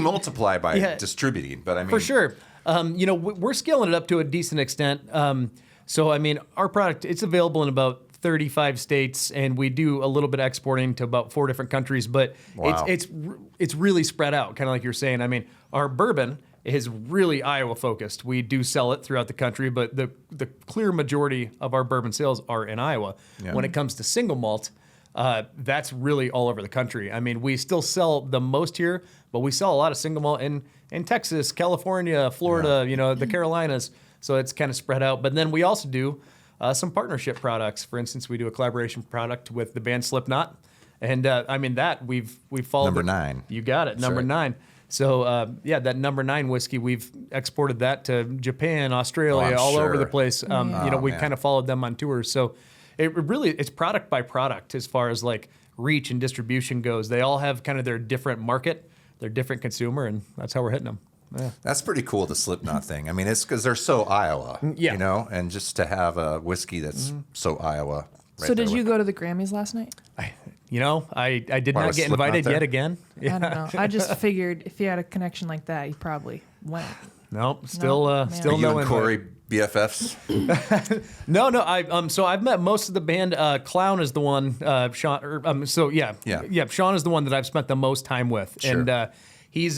multiply by distributing, but I mean for sure. We're scaling it up to a decent extent. So I mean, our product, it's available in about 35 states, and we do a little bit of exporting to about 4 different countries. But it's really spread out, kind of like you're saying. I mean, our bourbon is really Iowa focused. We do sell it throughout the country, but the clear majority of our bourbon sales are in Iowa. Yeah. When it comes to single malt, that's really all over the country. I mean, we still sell the most here, but we sell a lot of single malt in Texas, California, Florida, the Carolinas. So it's kind of spread out. But then we also do some partnership products. For instance, we do a collaboration product with the band Slipknot. And we've followed. Number 9. You got it. Number 9. So, that number 9 whiskey, we've exported that to Japan, Australia, all over the place. We've kind of followed them on tours. So it's product by product as far as like reach and distribution goes. They all have kind of their different market, their different consumer, and that's how we're hitting them. Yeah. That's pretty cool, the Slipknot thing. I mean, it's because they're so Iowa, and just to have a whiskey that's so Iowa. So did you go to the Grammys last night? I did not get invited yet again. Yeah. I don't know. I just figured if you had a connection like that, you probably went. Nope. Still Are you no and Corey BFFs? No. I've met most of the band. Clown is the one. Sean. Sean is the one that I've spent the most time with, Sure. and he's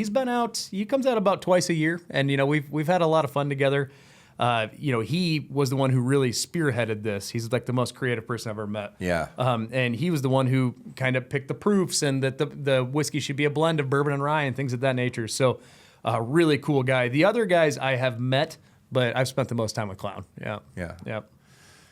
been out. He comes out about twice a year, and we've had a lot of fun together. He was the one who really spearheaded this. He's like the most creative person I've ever met. Yeah. And he was the one who kind of picked the proofs and that the whiskey should be a blend of bourbon and rye and things of that nature. So, really cool guy. The other guys I have met, but I've spent the most time with Clown. Yeah. Yeah. Yep.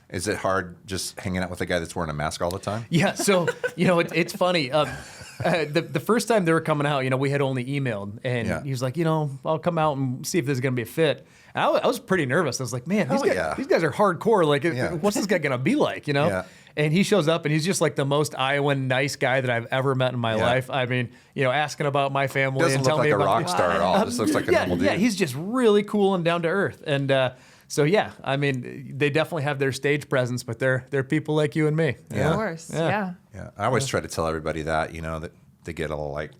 Is it hard just hanging out with a guy that's wearing a mask all the time? Yeah. So, it's funny. The first time they were coming out, we had only emailed, and he was like, I'll come out and see if this is going to be a fit. And I was pretty nervous. I was like, man, these guys are hardcore. Like, what's this guy going to be like, Yeah. And he shows up, and he's just like the most Iowan nice guy that I've ever met in my life. I mean, asking about my family. Doesn't and look telling like me a about rock star at all. Just looks like a normal dude. Yeah, he's just really cool and down to earth. And I mean, they definitely have their stage presence, but they're people like you and me. Of course, yeah. I always try to tell everybody that, that they get all like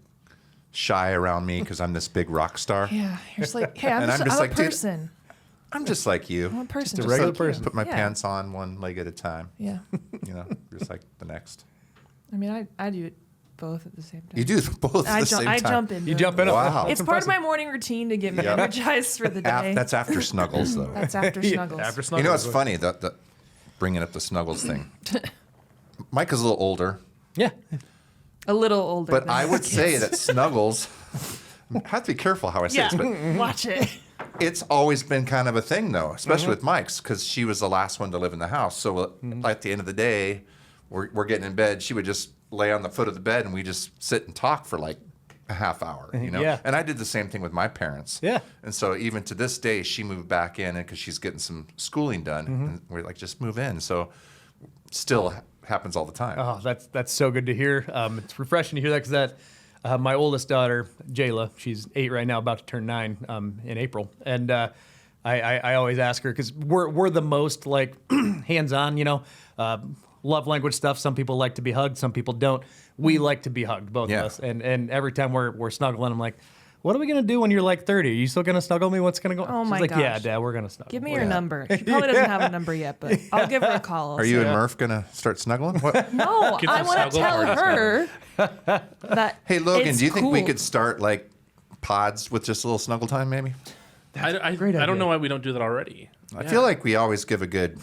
shy around me because I'm this big rock star. Yeah, you're just like, hey, I'm a like, person. I'm just like you. One person, Just a regular like you. person. Put my Yeah. pants on one leg at a time. Yeah. Just like the next. I mean, I do it both at the same time. You do both at the same time. I jump in. You jump in. Wow. It's part of my morning routine to get me Yep. energized for the day. That's after Snuggles, though. That's after Snuggles. After Snuggles. You know, it's funny that bringing up the Snuggles thing. Mike is a little older, Yeah. A little older. but than I my would say kids. that Snuggles. I have to be careful how I say Yeah. this, but Watch it. it's always been kind of a thing, though, especially with Mike's, because she was the last one to live in the house. So at the end of the day, we're getting in bed. She would just lay on the foot of the bed, and we just sit and talk for like a half hour, Yeah. And I did the same thing with my parents. Yeah. And so even to this day, she moved back in because she's getting some schooling done. And we're like, just move in. So still happens all the time. Oh, that's so good to hear. It's refreshing to hear that because my oldest daughter, Jayla, she's 8 right now, about to turn 9 in April, and I always ask her because we're the most like hands-on, love language stuff. Some people like to be hugged, some people don't. We like to be hugged, both Yeah. of us, and every time we're snuggling, I'm like, what are we gonna do when you're like 30? Are you still gonna snuggle me? What's gonna go? Oh She's my like, yeah, gosh. Dad, we're gonna snuggle. Give me your number. She probably doesn't have a number yet, but I'll give her a call. Are you and Murph going to start snuggling? What? No, Get I some want to snuggle tell parties her that. Hey, Logan, it's do you think we cool. could start like pods with just a little snuggle time, maybe? I great idea. don't know why we don't do that already. I feel like we always give a good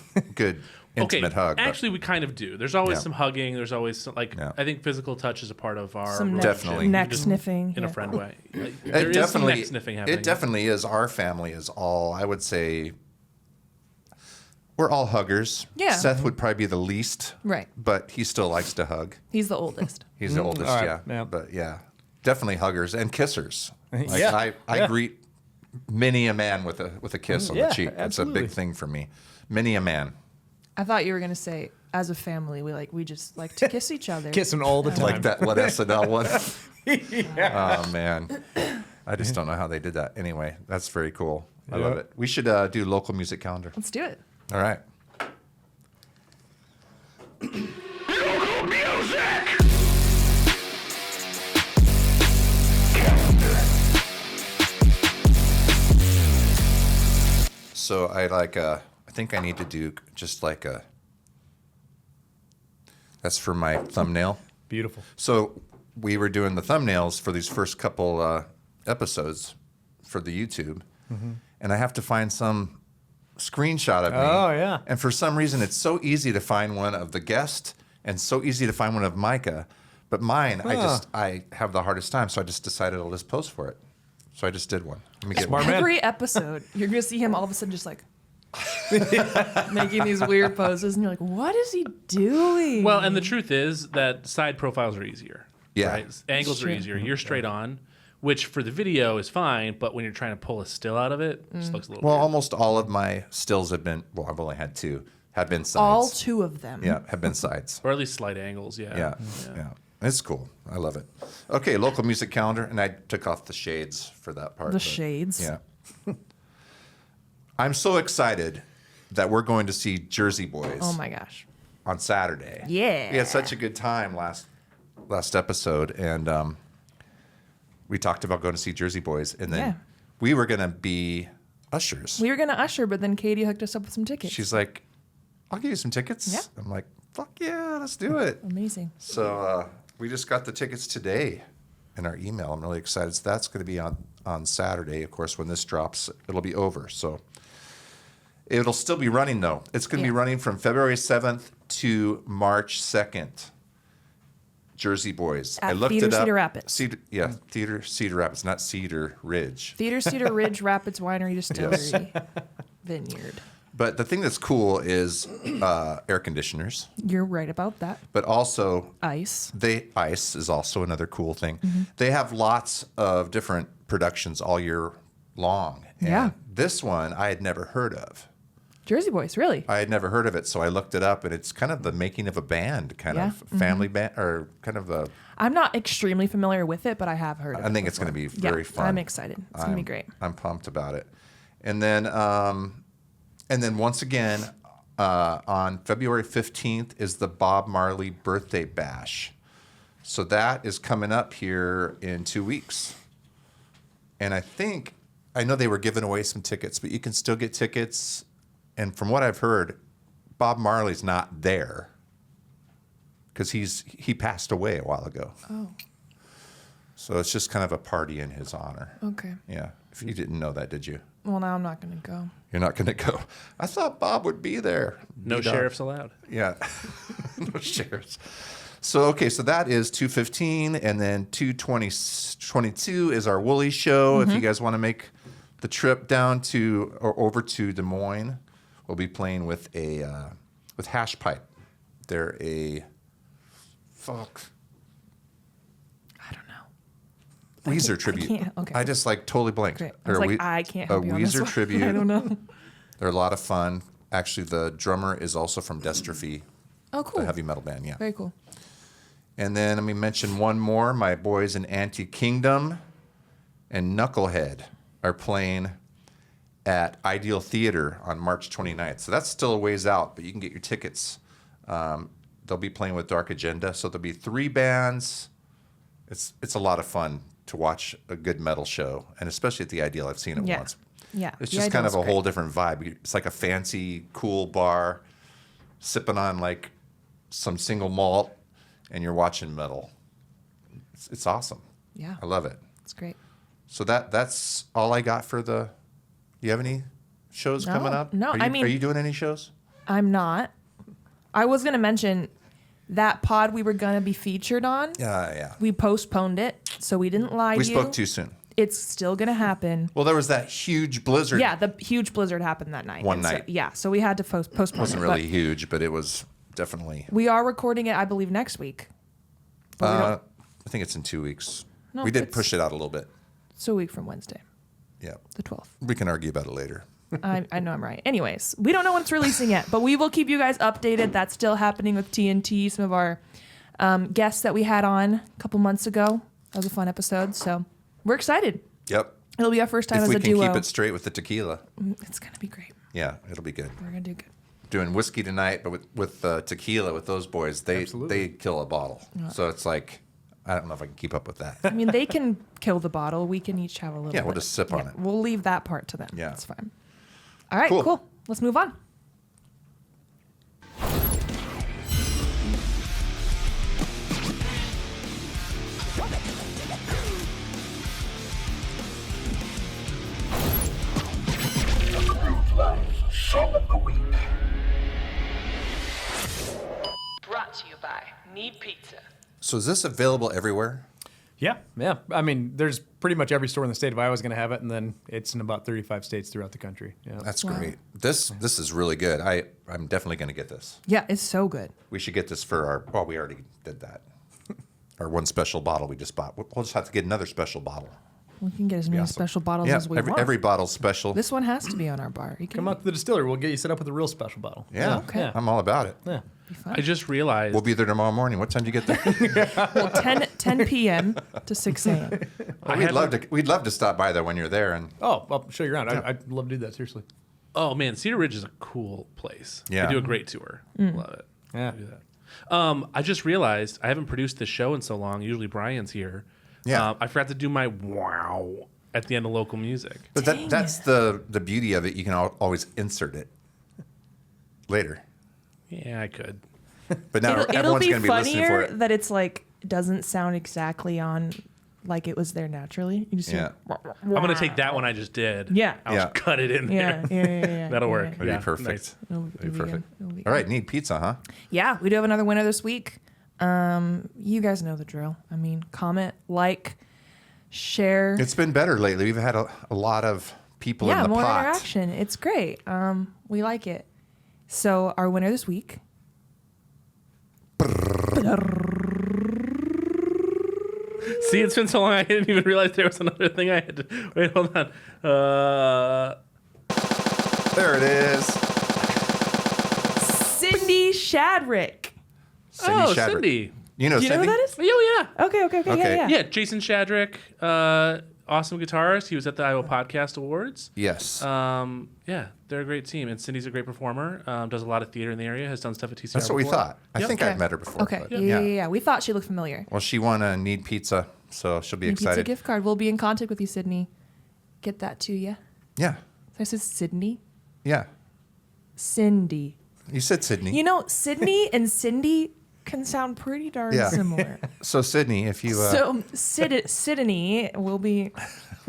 intimate Okay, hug. but- actually, we kind of do. There's always Yeah. some hugging. There's always some, Yeah. I think physical touch is a part of our Some relationship. Definitely. neck Just sniffing in a yeah. friend way. Like, It there is some definitely, neck sniffing happening. it definitely is. Our family is all, I would say, we're all huggers. Yeah. Seth would probably be the least. Right. But he still likes to hug. He's the oldest. He's the oldest, all right, yeah. yeah. But yeah, definitely huggers and kissers. Like, Yeah, I yeah. greet many a man with a kiss on Yeah, the cheek. That's a absolutely. big thing for me. Many a man. I thought you were gonna say, as a family, we just like to kiss each other. Kissing all the time. Like that what SNL one. Oh man. I just don't know how they did that. Anyway, that's very cool. I love Yeah. it. We should do local music calendar. Let's do it. All right. Local music! So I think I need to do just like a. That's for my thumbnail. Beautiful. So we were doing the thumbnails for these first couple episodes for the YouTube, and I have to find some screenshot of me. Oh, yeah. And for some reason, it's so easy to find one of the guest and so easy to find one of Micah, but mine, I have the hardest time. So I just decided I'll just post for it. So I just did one. Let me get Smart one. man. Every episode, you're gonna see him all of a sudden just like making these weird poses, and you're like, "What is he doing?" Well, and the truth is that side profiles are easier. Yeah. Right? Angles are true. easier. You're straight on, which for the video is fine, but when you're trying to pull a still out of it, it just looks a little Well, weird. almost all of my stills have been. Well, I've only had two. Have been sides. all two of them. Yeah, have been sides. Or at least slight angles, Yeah, yeah. It's cool. I love it. Okay, local music calendar, and I took off the shades for that part. The but- shades. Yeah. I'm so excited that we're going to see Jersey Boys Oh my gosh. on Saturday. Yeah. We had such a good time last episode, and we talked about going to see Jersey Boys, and then Yeah. we were going to be ushers. We were gonna usher, but then Katie hooked us up with some tickets. She's like, I'll give you some tickets. Yeah. I'm like, fuck yeah, let's do it. amazing. So we just got the tickets today in our email. I'm really excited. So that's going to be on Saturday. Of course, when this drops, it'll be over. So it'll still be running, though. It's going to be Yeah. running from February 7th to March 2nd. Jersey Boys. At I looked Theater it up. Cedar Rapids. Theater Cedar Rapids, not Cedar Ridge. Theater Cedar Ridge Rapids Winery Distillery Vineyard. But the thing that's cool is air conditioners, You're right about that. but also Ice. ice is also another cool thing. Mm-hmm. They have lots of different productions all year long. And Yeah. this one I had never heard of. Jersey Boys, really? I had never heard of it, so I looked it up, and it's kind of the making of a band, kind Yeah. of family band, or kind of a. I'm not extremely familiar with it, but I have heard of it. I think it's going to be very fun. I'm excited. It's going to be great. I'm pumped about it. And then once again, on February 15th is the Bob Marley birthday bash. So that is coming up here in 2 weeks. And I think I know they were giving away some tickets, but you can still get tickets. And from what I've heard, Bob Marley's not there because he passed away a while ago. Oh. So it's just kind of a party in his honor. Okay. Yeah. If you didn't know that, did you? Well, now I'm not going to go. You're not going to go. I thought Bob would be there. No sheriffs allowed. Yeah. No sheriffs. So that is 2:15, and then 2:22 is our Woolly show. If you guys want to make the trip down to or over to Des Moines, we'll be playing with Hash Pipe. They're a Weezer tribute. I just totally blanked. Great. I was I can't help you on this Weezer one. tribute. I don't know. They're a lot of fun. Actually, the drummer is also from Dystrophy. Oh, cool. The heavy metal band, yeah. Very cool. And then let me mention one more. My boys in Anti-Kingdom and Knucklehead are playing at Ideal Theater on March 29th. So that's still a ways out, but you can get your tickets. They'll be playing with Dark Agenda. So there'll be 3 bands. It's a lot of fun to watch a good metal show, and especially at the Ideal. I've seen it once. Yeah. It's just kind of a whole different vibe. It's like a fancy, cool bar, sipping on some single malt, and you're watching metal. It's awesome. Yeah. I love it. It's great. So that's all I got for the. You have any shows coming up? No, are you doing any shows? I'm not. I was going to mention that pod we were going to be featured on. Yeah. We postponed it, so we didn't lie to you. We spoke too soon. It's still going to happen. Well, there was that huge blizzard. Yeah, the huge blizzard happened that night. One night. So we had to postpone it. It wasn't really huge, but it was definitely. We are recording it, I believe, next week. I think it's in 2 weeks. No, we did push it out a little bit. It's a week from Wednesday, Yeah. the 12th. We can argue about it later. I know I'm right. Anyways, we don't know when it's releasing yet, but we will keep you guys updated. That's still happening with TNT. Some of our guests that we had on a couple months ago. That was a fun episode. So we're excited. Yep. It'll be our first time if as we a can duo. keep it straight with the tequila. It's going to be great. Yeah, it'll be good. We're going to do good. Doing whiskey tonight, but with tequila with those boys, they kill a bottle. So it's like, I don't know if I can keep up with that. I mean, they can kill the bottle. We can each have a little bit. Yeah, we'll just sip on it. We'll leave that part to them. Yeah. That's fine. All right, cool. Let's move on. Song of the Week. Brought to you by Need Pizza. So is this available everywhere? Yeah. I mean, there's pretty much every store in the state of Iowa is going to have it, and then it's in about 35 states throughout the country. Yeah. That's great. This is really good. I'm definitely going to get this. Yeah, it's so good. We should get this for our. Well, we already did that. Our one special bottle we just bought. We'll just have to get another special bottle. We can get as many special bottles as we want. Every bottle's special. This one has to be on our bar. You can Come out to the distillery. We'll get you set up with a real special bottle. Yeah, okay. I'm all about it. Yeah. be fun. I just realized. We'll be there tomorrow morning. What time do you get there? Well, 10 p.m. to 6 a.m. We'd love to stop by there when you're there. And Oh, I'll show you around. I'd love to do that, seriously. Oh man, Cedar Ridge is a cool place. Yeah. They do a great tour. Love it. Yeah. Do that. I just realized I haven't produced this show in so long. Usually Brian's here. Yeah. I forgot to do my wow at the end of local music. But that's the beauty of it. You can always insert it later. Yeah, I could. But now It'll everyone's be going to be listening for funnier it. that it's like doesn't sound exactly on like it was there naturally. You just Yeah. I'm gonna take that one I just did. Yeah. I'll Yeah. just cut it in there. Yeah. That'll work. It'll be perfect. Nice. It'll It'll be be perfect. good. It'll be All good. right, need pizza, huh? Yeah, we do have another winner this week. You guys know the drill. I mean, comment, like, share. It's been better lately. We've had a lot of people in the more pot. interaction. It's great. We like it. So our winner this week. See, it's been so long I didn't even realize there was another thing I had to. Wait, hold on. There it is. Cindy Shadrick. Cindy Shadrick. Cindy. You know Do you know Cindy? who that is? Oh, yeah. Okay. Yeah. Yeah, Jason Shadrick, awesome guitarist. He was at the Iowa Podcast Awards. Yes. Yeah, they're a great team. And Cindy's a great performer. Does a lot of theater in the area. Has done stuff at TCR That's what we before. thought. I think I've met her before. Okay. but Yeah. We thought she looked familiar. Well, she won a Need Pizza, so she'll be Pizza excited. gift card. We'll be in contact with you, Sydney. get that to you. Yeah. I said Sydney. Yeah. Cindy. You said Sydney. You know, Sydney and Cindy can sound pretty darn similar. So Sydney, if you Sydney will be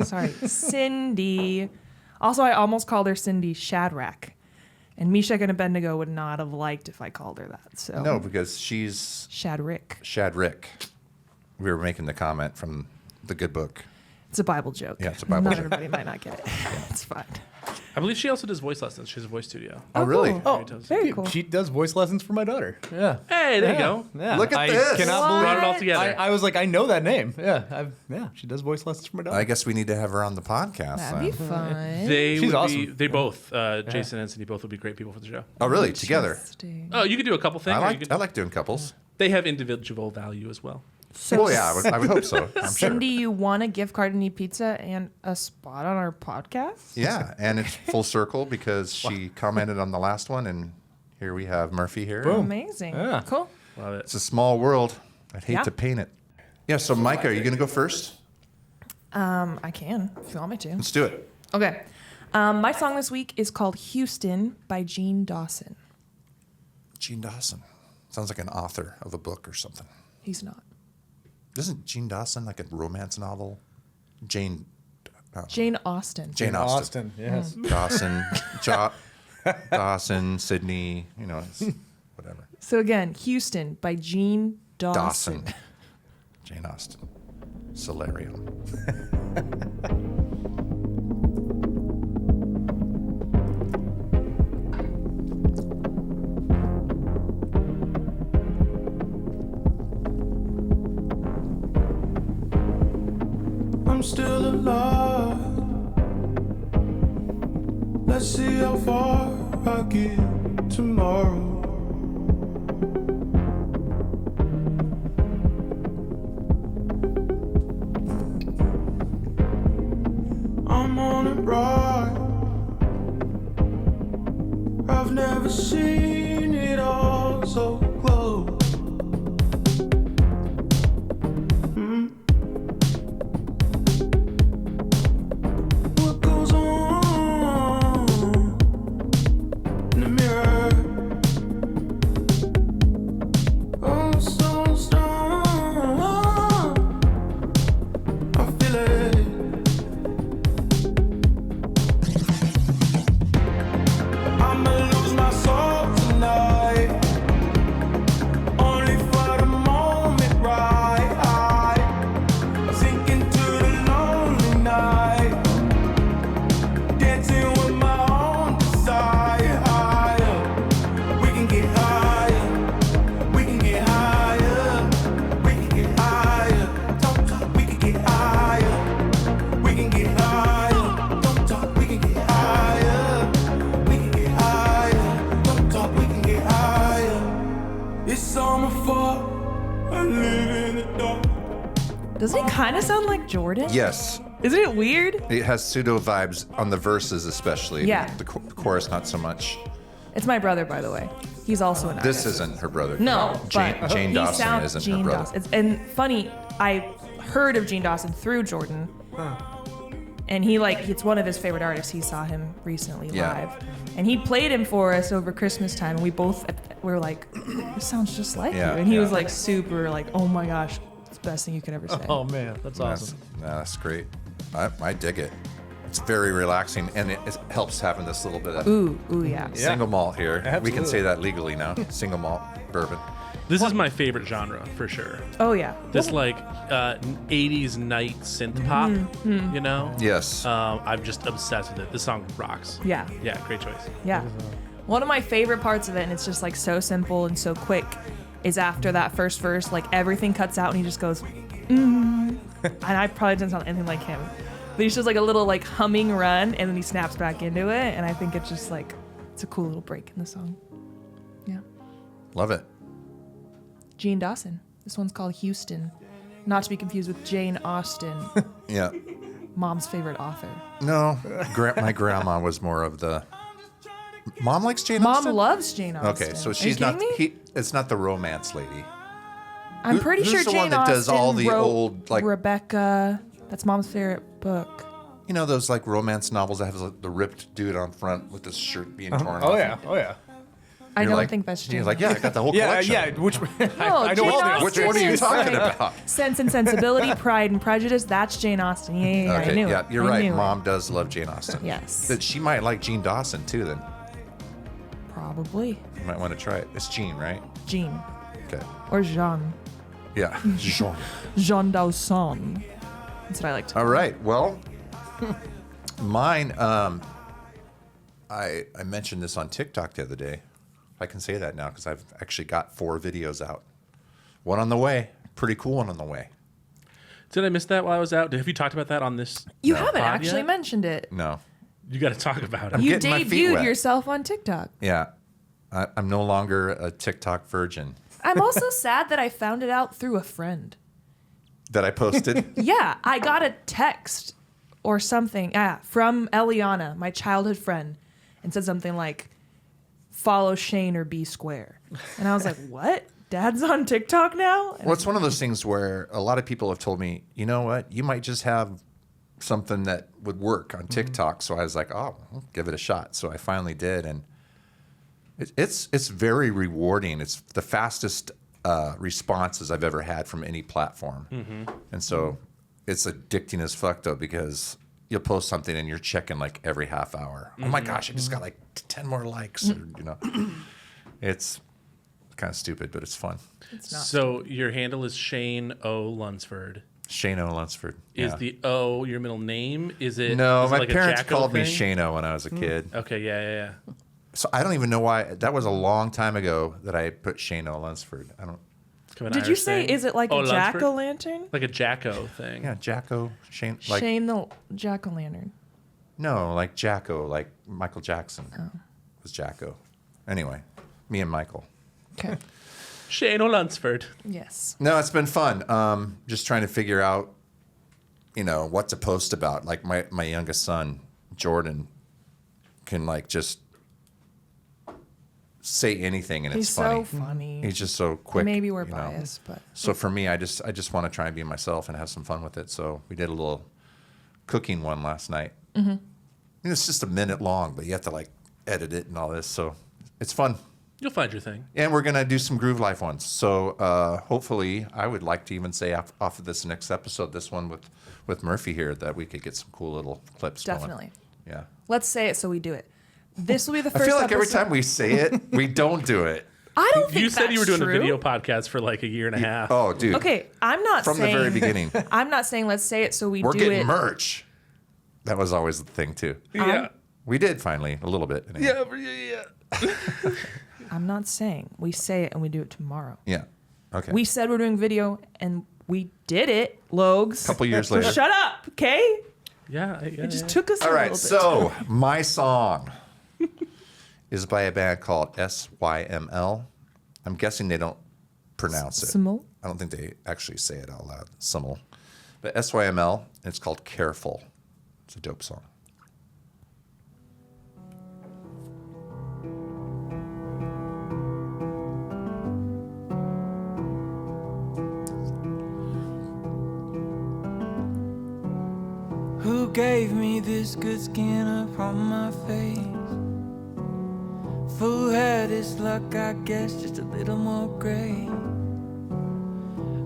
sorry, Cindy. Also, I almost called her Cindy Shadrach. And Meshach and Abednego would not have liked if I called her that. So no, because she's Shadrach. We were making the comment from the good book. It's a Bible joke. Yeah, it's a Bible not joke. Everybody might not get it. It's fine. I believe she also does voice lessons. She has a voice studio. Oh, really? Cool. Oh, Very cool. She does voice lessons for my daughter. Yeah. Hey, there you go. Yeah. Look at I this. cannot believe Brought it all together. I was like, I know that name. Yeah. She does voice lessons for my daughter. I guess we need to have her on the podcast. That'd be then. fun. They She's would awesome. be. They both, Jason and Cindy, both would be great people for the show. Oh, really? Together? Interesting. Oh, you could do a couple things. I or you could- like doing couples. They have individual value as well. So Well, yeah, I would hope so. I'm Cindy, sure. you want a gift card and eat pizza and a spot on our podcast? Yeah, and it's full circle because she commented on the last one, and here we have Murphy here. Boom. Amazing. Yeah. Cool. Love it. It's a small world. I'd hate Yeah. to paint it. Yeah, so Micah, are you going to go first? I can if you want me to. Let's do it. Okay. My song this week is called Houston by Gene Dawson. Gene Dawson. Sounds like an author of a book or something. He's not. Isn't Gene Dawson like a romance novel? Jane Austen. Jane Austen. Yes. Dawson. Dawson, Sydney, it's whatever. So again, Houston by Gene Dawson. Jane Austen. Solarium. I'm still alive. Let's see how far I get tomorrow. I'm on a ride. I've never seen it all so close. What goes on in the mirror? Oh, so strong. I feel it. I'ma lose my soul tonight. Only for the moment, right? Sink into the lonely night. Dancing with my own desire. We can get higher. We can get higher. We can get higher. Talk, talk, we can get higher. We can get higher. Talk, talk, we can get higher. We can get higher. Talk, talk, we can get higher. It's all my fault. I live in the dark. Doesn't he kind of sound like Jordan? Yes. Isn't it weird? It has pseudo vibes on the verses, especially. Yeah. The chorus, not so much. It's my brother, by the way. He's also an This artist. isn't her brother. No, Jane, but Jane he Dawson sounds isn't Gene her brother. Dawson. And funny, I heard of Gene Dawson through Jordan. And it's one of his favorite artists. He saw him recently Yeah. live. And he played him for us over Christmas time. And we were like, this sounds just like Yeah, you. And he yeah. was like super like, oh my gosh, it's the best thing you could ever say. Oh man, that's awesome. That's great. I dig it. It's very relaxing, and it helps having this little bit of Ooh, yeah. single malt here. We can Absolutely. say that legally now. Single malt bourbon. This is my favorite genre for sure. Oh yeah. This 80s night synth pop, you know? Yes. I'm just obsessed with it. This song rocks. Yeah. Yeah, great choice. Yeah. One of my favorite parts of it, and it's just like so simple and so quick, is after that first verse, like everything cuts out and he just goes, and I probably didn't sound anything like him. But he's just like a little like humming run and then he snaps back into it. And I think it's just like, it's a cool little break in the song. Yeah. Love it. Gene Dawson. This one's called Houston. Not to be confused with Jane Austen, Yeah. Mom's favorite author. No, my grandma was more of the. Mom likes Jane Mom Austen? loves Jane Austen. Okay, so Are she's you not. kidding me? It's not the romance lady. I'm pretty who's sure the Jane one that Austen does all the wrote old, like- Rebecca. That's Mom's favorite book. You know those like romance novels that have the ripped dude on front with his shirt being torn Oh off? yeah, oh yeah. I You're don't like- think that's Jane You're like, yeah, I got the whole Yeah, collection. yeah. Which No, I know Jane all the Austen Which one are you is talking like about? Sense and Sensibility, Pride and Prejudice. That's Jane Austen. Yeah, Okay, I knew yeah, it. you're I right. knew it. Mom does love Jane Austen. Yes. But she might like Jean Dawson too. Then Probably. you might want to try it. It's Jean, right? Jean. Okay. Or Jean. Yeah. Jean. Jean Dawson. That's what I like to call All right. Well, mine. I mentioned this on TikTok the other day. I can say that now because I've actually got 4 videos out. One on the way. Pretty cool one on the way. Did I miss that while I was out? Have you talked about that on this? You No. haven't Pod actually yet? mentioned it. No. You got to talk about it. You getting my feet debuted wet. yourself on TikTok. Yeah. I'm no longer a TikTok virgin I'm also sad that I found it out through a friend. that I posted. Yeah, I got a text or something from Eliana, my childhood friend, and said something like, follow Shane or be square. And I was like, what? Dad's on TikTok now? And Well, it's one of those things where a lot of people have told me, you know what, you might just have something that would work on TikTok. So I was like, oh, I'll give it a shot. So I finally did, and it's very rewarding. It's the fastest responses I've ever had from any platform, and so it's addicting as fuck though, because you'll post something and you're checking like every half hour. Oh my gosh, I just got like 10 more likes. Or, you know, it's kind of stupid, but it's fun. it's not. So your handle is Shane O. Lunsford. Shane O. Lunsford. Is Yeah. the O your middle name? Is it? No, is it my like a parents Jacko called me thing? Shano when I was a kid. Okay, yeah. So I don't even know why. That was a long time ago that I put Shano Lunsford. I don't. It's kind of an Did you Irish say, thing. is it like Oh, a Lunsford? jack-o'-lantern? Like a Jacko thing. Yeah, Jacko, Shane. Like, Shane the jack-o'-lantern. No, like Jacko, like Michael Jackson was Jacko. Anyway, me and Michael. Okay. Shane O. Lunsford. Yes. No, it's been fun. Just trying to figure out, you know, what to post about. Like my youngest son, Jordan, can like just say anything and He's it's funny. so funny. He's just so quick. Maybe we're you know. biased, but So for me, I just want to try and be myself and have some fun with it. So we did a little cooking one last night. It's just a minute long, but you have to like edit it and all this. So it's fun. You'll find your thing. And we're going to do some Groove Life ones. So hopefully, I would like to even say off of this next episode, this one with Murphy here, that we could get some cool little clips definitely. going. Yeah. Let's say it so we do it. This will be the first I feel like every episode- time we say it, we don't do it. I don't think You said you were that's doing true. a video podcast for like a year and a half. Oh, dude. Okay, I'm not From saying the very beginning. I'm not saying let's say it so we We're do getting it. merch. That was always the thing, too. Yeah. We did finally, a little bit. Anyway. Yeah. I'm not saying we say it and we do it tomorrow. Yeah. Okay. We said we're doing video and we did it, Logs. Couple years So later. shut up, okay? Yeah. It just took us All a right, little bit. so my song is by a band called SYML. I'm guessing they don't pronounce it. Simul? I don't think they actually say it out loud. Simul. But SYML, and it's called Careful. It's a dope song. Who gave me this good skin upon my face? Fool had his luck, I guess, just a little more gray.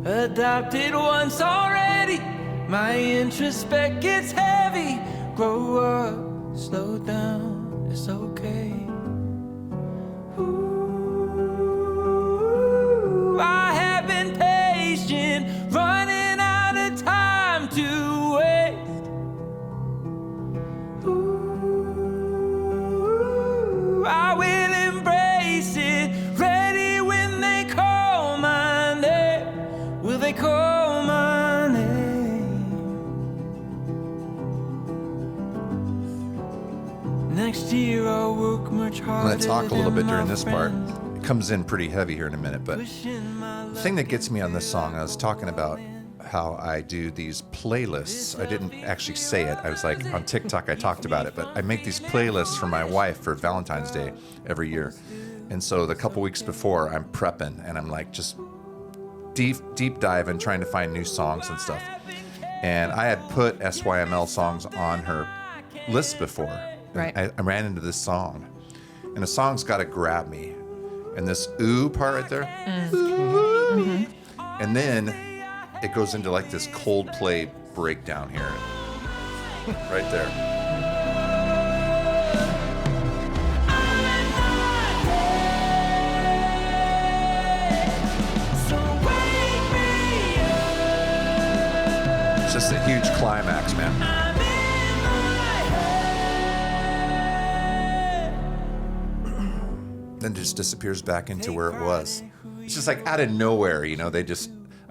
Adopted once already, my introspect gets heavy. Grow up, slow down, it's okay. Ooh, I have been patient, running out of time to waste. Ooh, I will embrace it, ready when they call my name. Will they call my name? Next year I'll work much harder. I'm going to talk a little bit than during my this part. friends. It comes in pretty heavy here in a minute, but Pushing my the thing that gets me on this song, I was talking about how I do these playlists. I didn't actually say it. I was like, on TikTok, I talked about it, but I make these playlists for my wife for Valentine's Day every year. And so the couple weeks before, I'm prepping and I'm like just deep diving, trying to find new songs and stuff. And I had put SYML songs on her list before. Right. I ran into this song. And the song's got to grab me. And this ooh part right there. Ooh. And then it goes into like this Coldplay breakdown here. Right there. It's just a huge climax, man. Then just disappears back into where it was. It's just like out of nowhere, you know,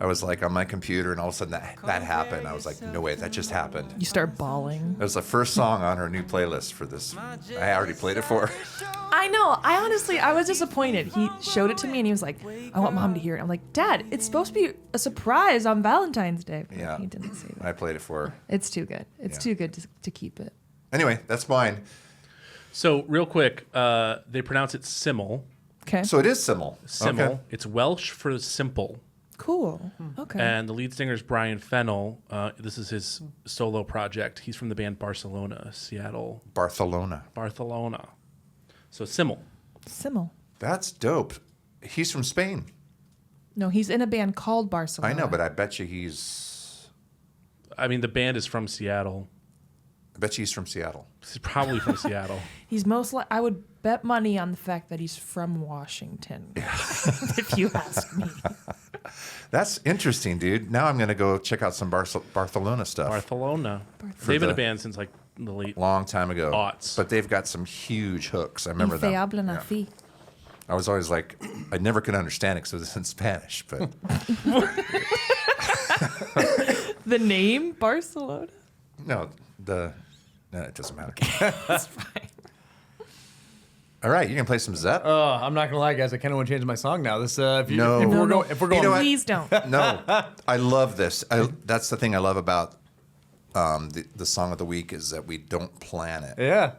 I was like on my computer and all of a sudden that happened. I was like, no way, that just happened. You start bawling. It was the first song on her new playlist for this. I already played it for her. I know. I was disappointed. He showed it to me and he was like, I want Mom to hear it. I'm like, Dad, it's supposed to be a surprise on Valentine's Day. But Yeah. he didn't say that. I played it for her. It's too good. It's Yeah. too good to keep it. Anyway, that's mine. So real quick, they pronounce it Simmel. Okay. So it is Simmel. Simmel. Okay. It's Welsh for simple. Cool. Okay. And the lead singer is Brian Fennell. This is his solo project. He's from the band Seattle. Barcelona. So Simmel. Simmel. That's dope. He's from Spain. No, he's in a band called Barcelona. I know, but I bet you he's The band is from Seattle. I bet you he's from Seattle. He's probably from Seattle. He's I would bet money on the fact that he's from Washington. If you ask me. That's interesting, dude. Now I'm going to go check out some Barcelona stuff. Barcelona. They've been a band since like the late long time ago. aughts. But they've got some huge hooks. I remember them. hablan Yeah. así. I was always like, I never could understand it because it was in Spanish. But The name Barcelona? no, it doesn't matter. It's fine. All right, you can play some Zepp. Oh, I'm not gonna lie, guys. I kind of want to change my song now. This, if we're No. going, You know what? Please don't. No, I love this. That's the thing I love about the song of the week is that we don't plan it. yeah.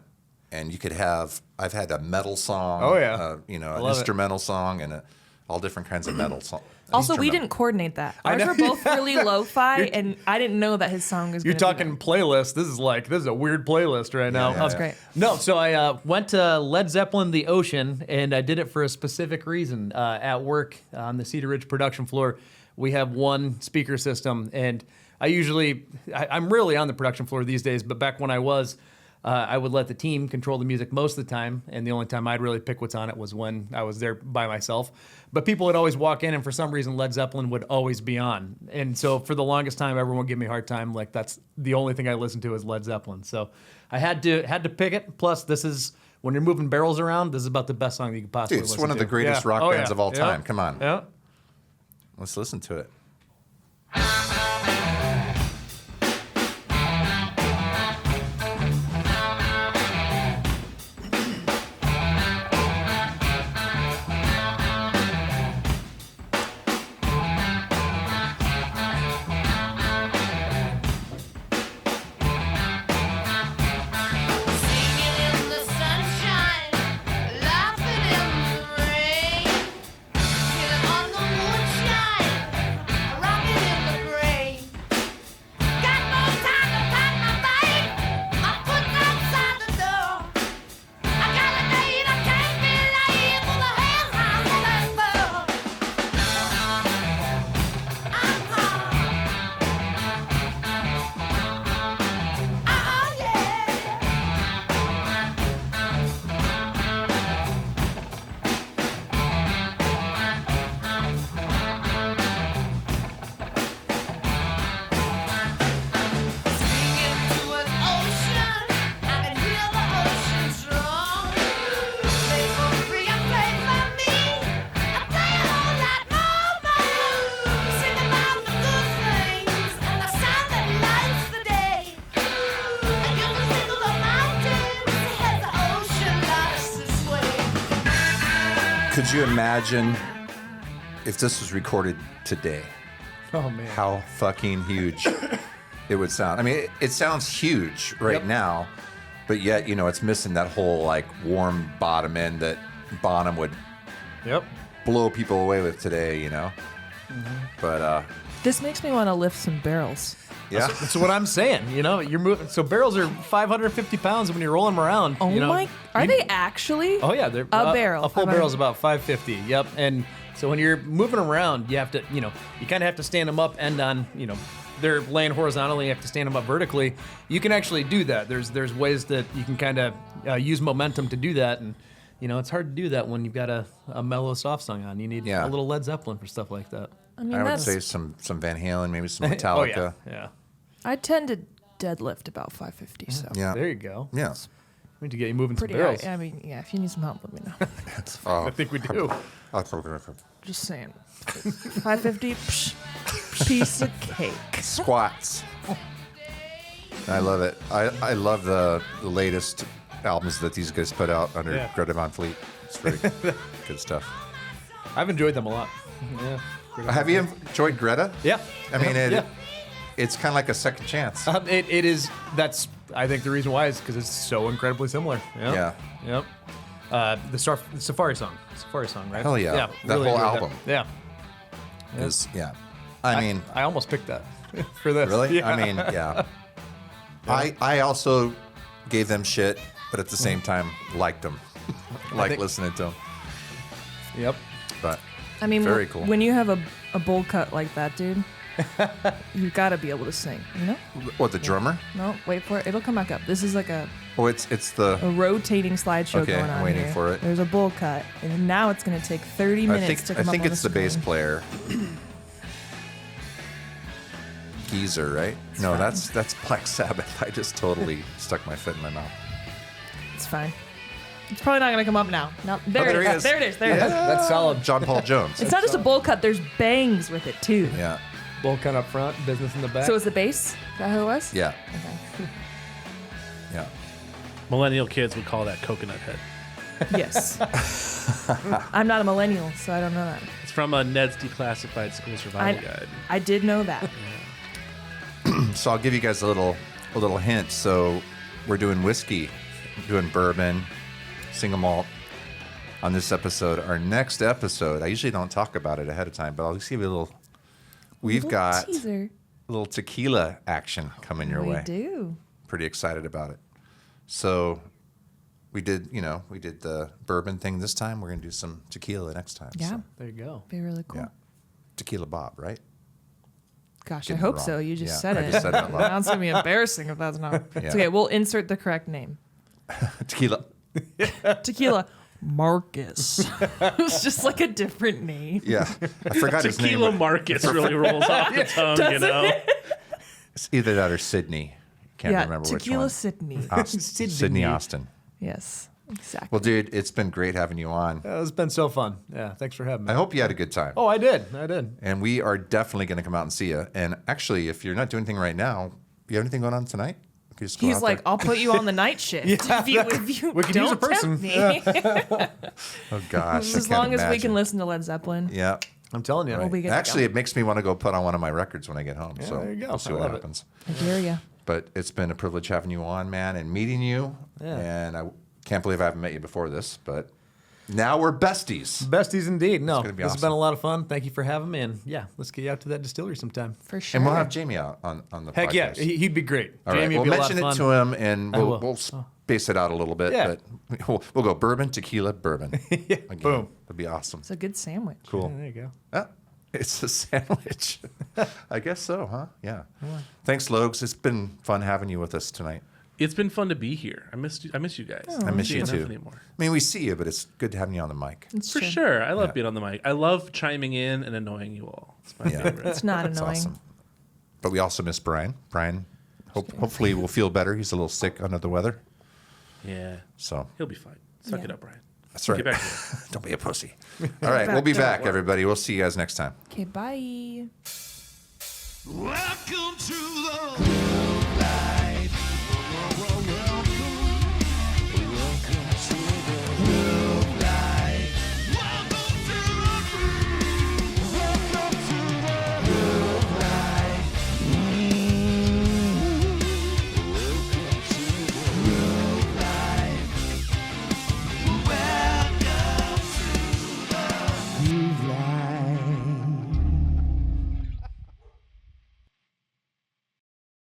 And you could have, I've had a metal song. Oh, yeah. An love it. instrumental song and all different kinds of metal songs. Also, we didn't coordinate that. Ours were both really lo-fi, and I didn't know that his song was You're gonna be talking that. playlist. This is a weird playlist right now. Yeah, That was great. No, so I went to Led Zeppelin, The Ocean, and I did it for a specific reason. At work on the Cedar Ridge production floor, we have one speaker system, and I'm really on the production floor these days, but back when I was, I would let the team control the music most of the time, and the only time I'd really pick what's on it was when I was there by myself. But people would always walk in, and for some reason, Led Zeppelin would always be on. And so for the longest time, everyone would give me a hard time. Like, that's the only thing I listen to is Led Zeppelin. So I had to pick it. Plus, this is, when you're moving barrels around, this is about the best song you could possibly Dude, it's listen one of to. the greatest rock bands of all time. Come on. Yeah. Let's listen to it. Could you imagine if this was recorded today? Oh, man. How fucking huge it would sound. I mean, it sounds huge right now, but yet, it's missing that whole like warm bottom end that Bonham would blow people away with today, But This makes me want to lift some barrels. Yeah. That's what I'm saying. You know, you're moving. So barrels are 550 pounds when you're rolling them around. Oh you know, my! Are they actually? Oh yeah, they're a barrel. A full barrel is about 550. Yep. And so when you're moving around, you have to, you kind of have to stand them up end on, they're laying horizontally. You have to stand them up vertically. You can actually do that. There's ways that you can kind of use momentum to do that, and it's hard to do that when you've got a mellow soft song on. You need a little Led Zeppelin for stuff like that. I mean, I would say some Van Halen, maybe some Metallica. Oh yeah. I tend to deadlift about 550. So Yeah. There you go. Yeah. We need to get you moving pretty some barrels. high. I mean, yeah. If you need some help, let me know. I think we do. Just saying. 550. Piece of cake. Squats. I love it. I love the latest albums that these guys put out under Greta Van Fleet. It's very good stuff. I've enjoyed them a lot. Yeah. Have you enjoyed Greta? Yeah. I mean, it's kind of like a second chance. It is. That's, I think, the reason why is because it's so incredibly similar. Yep. Yeah. Yep. The Safari song, right? Hell yeah. That really whole enjoyed album. Yeah. I mean, I almost picked that for this. really? Yeah. I mean, yeah. I also gave them shit, but at the same time, liked them. Listening to them. Yep. But I mean, very cool. When you have a bowl cut like that, dude, you gotta be able to sing. What, the drummer? No, wait for it. It'll come back up. This is like a Oh, it's the. rotating slideshow Okay, going on I'm waiting here. for it. There's a bowl cut, and now it's gonna take 30 minutes to come I think up on it's the bass screen. player. Geezer, right? No, that's Black Sabbath. I just totally stuck my foot in my mouth. It's fine. It's probably not gonna come up now. No, there there it he is. is. There it is. There it Yeah. is. That's solid. John Paul Jones. It's not just a bowl cut. There's bangs with it too. Yeah. Bowl cut up front, business in the back. So is the bass? Is that who it was? Yeah. Okay. Yeah. Millennial kids would call that coconut head. Yes. I'm not a millennial, so I don't know that. It's from a Ned's Declassified School Survival Guide. I did know that. So I'll give you guys a little hint. So we're doing whiskey, doing bourbon, single malt on this episode. Our next episode, I usually don't talk about it ahead of time, but I'll just give you a little. We've got teaser. a little tequila action coming your way. We do. Pretty excited about it. So we did the bourbon thing this time. We're going to do some tequila next time. Yeah. So, There you go. Be really cool. yeah. Tequila Bob, right? Gosh, Getting I hope it so. wrong. You just Yeah, said I it. just said it out loud. Now it's going to be embarrassing if that's not. It's Yeah. okay. We'll insert the correct name. Tequila. Tequila Marcus. It's just like a different name. Yeah. I forgot his name. Tequila Marcus really rolls off the tongue, Doesn't it? It's either that or Sydney. Can't Yeah, remember which Tequila one. Sydney. Sydney Austin. Yes, exactly. Well, dude, it's been great having you on. It's been so fun. Yeah, thanks for having me. I hope you had a good time. Oh, I did. And we are definitely going to come out and see you. And actually, if you're not doing anything right now, you have anything going on tonight? We could just go He's out like, there. I'll put you on the night shift if you we could don't use a person. tempt me. Oh gosh, As long as we can listen to Led Zeppelin. Yeah. I'm telling you. We'll be good to Actually, go. it makes me want to go put on one of my records when I get home. So there you go. we'll see I what love it. happens. I dare you. But it's been a privilege having you on, man, and meeting you. Yeah. And I can't believe I haven't met you before this, but now we're besties. Besties indeed. No, gonna be this has awesome. been a lot of fun. Thank you for having me. And yeah, let's get you out to that distillery sometime. For sure. And we'll have Jamie out on the Heck podcast. yeah, he'd be great. All right, Jamie we'll would be mention a it lot to of fun. him, and I will. we'll space it out a little bit. Yeah. But we'll go bourbon, tequila, bourbon. Yeah, Again. boom. That'd be awesome. It's a good sandwich. Cool. There you go. Ah, it's a sandwich. I guess so, huh? Yeah. Thanks, Logs. It's been fun having you with us tonight. It's been fun to be here. I miss you guys. I miss you Don't see too. enough anymore. I mean, we see you, but it's good having you on the mic. It's For true. sure. I love Yeah. being on the mic. I love chiming in and annoying you all. It's my Yeah. favorite. It's not That's annoying. awesome. But we also miss Brian. Brian, hopefully, will feel better. He's a little sick under the weather. Yeah. So He'll be fine. Suck Yeah. it up, Brian. that's right. Get back here. Don't be a pussy. All right. We'll be back, everybody. We'll see you guys next time. Okay, bye. Welcome to the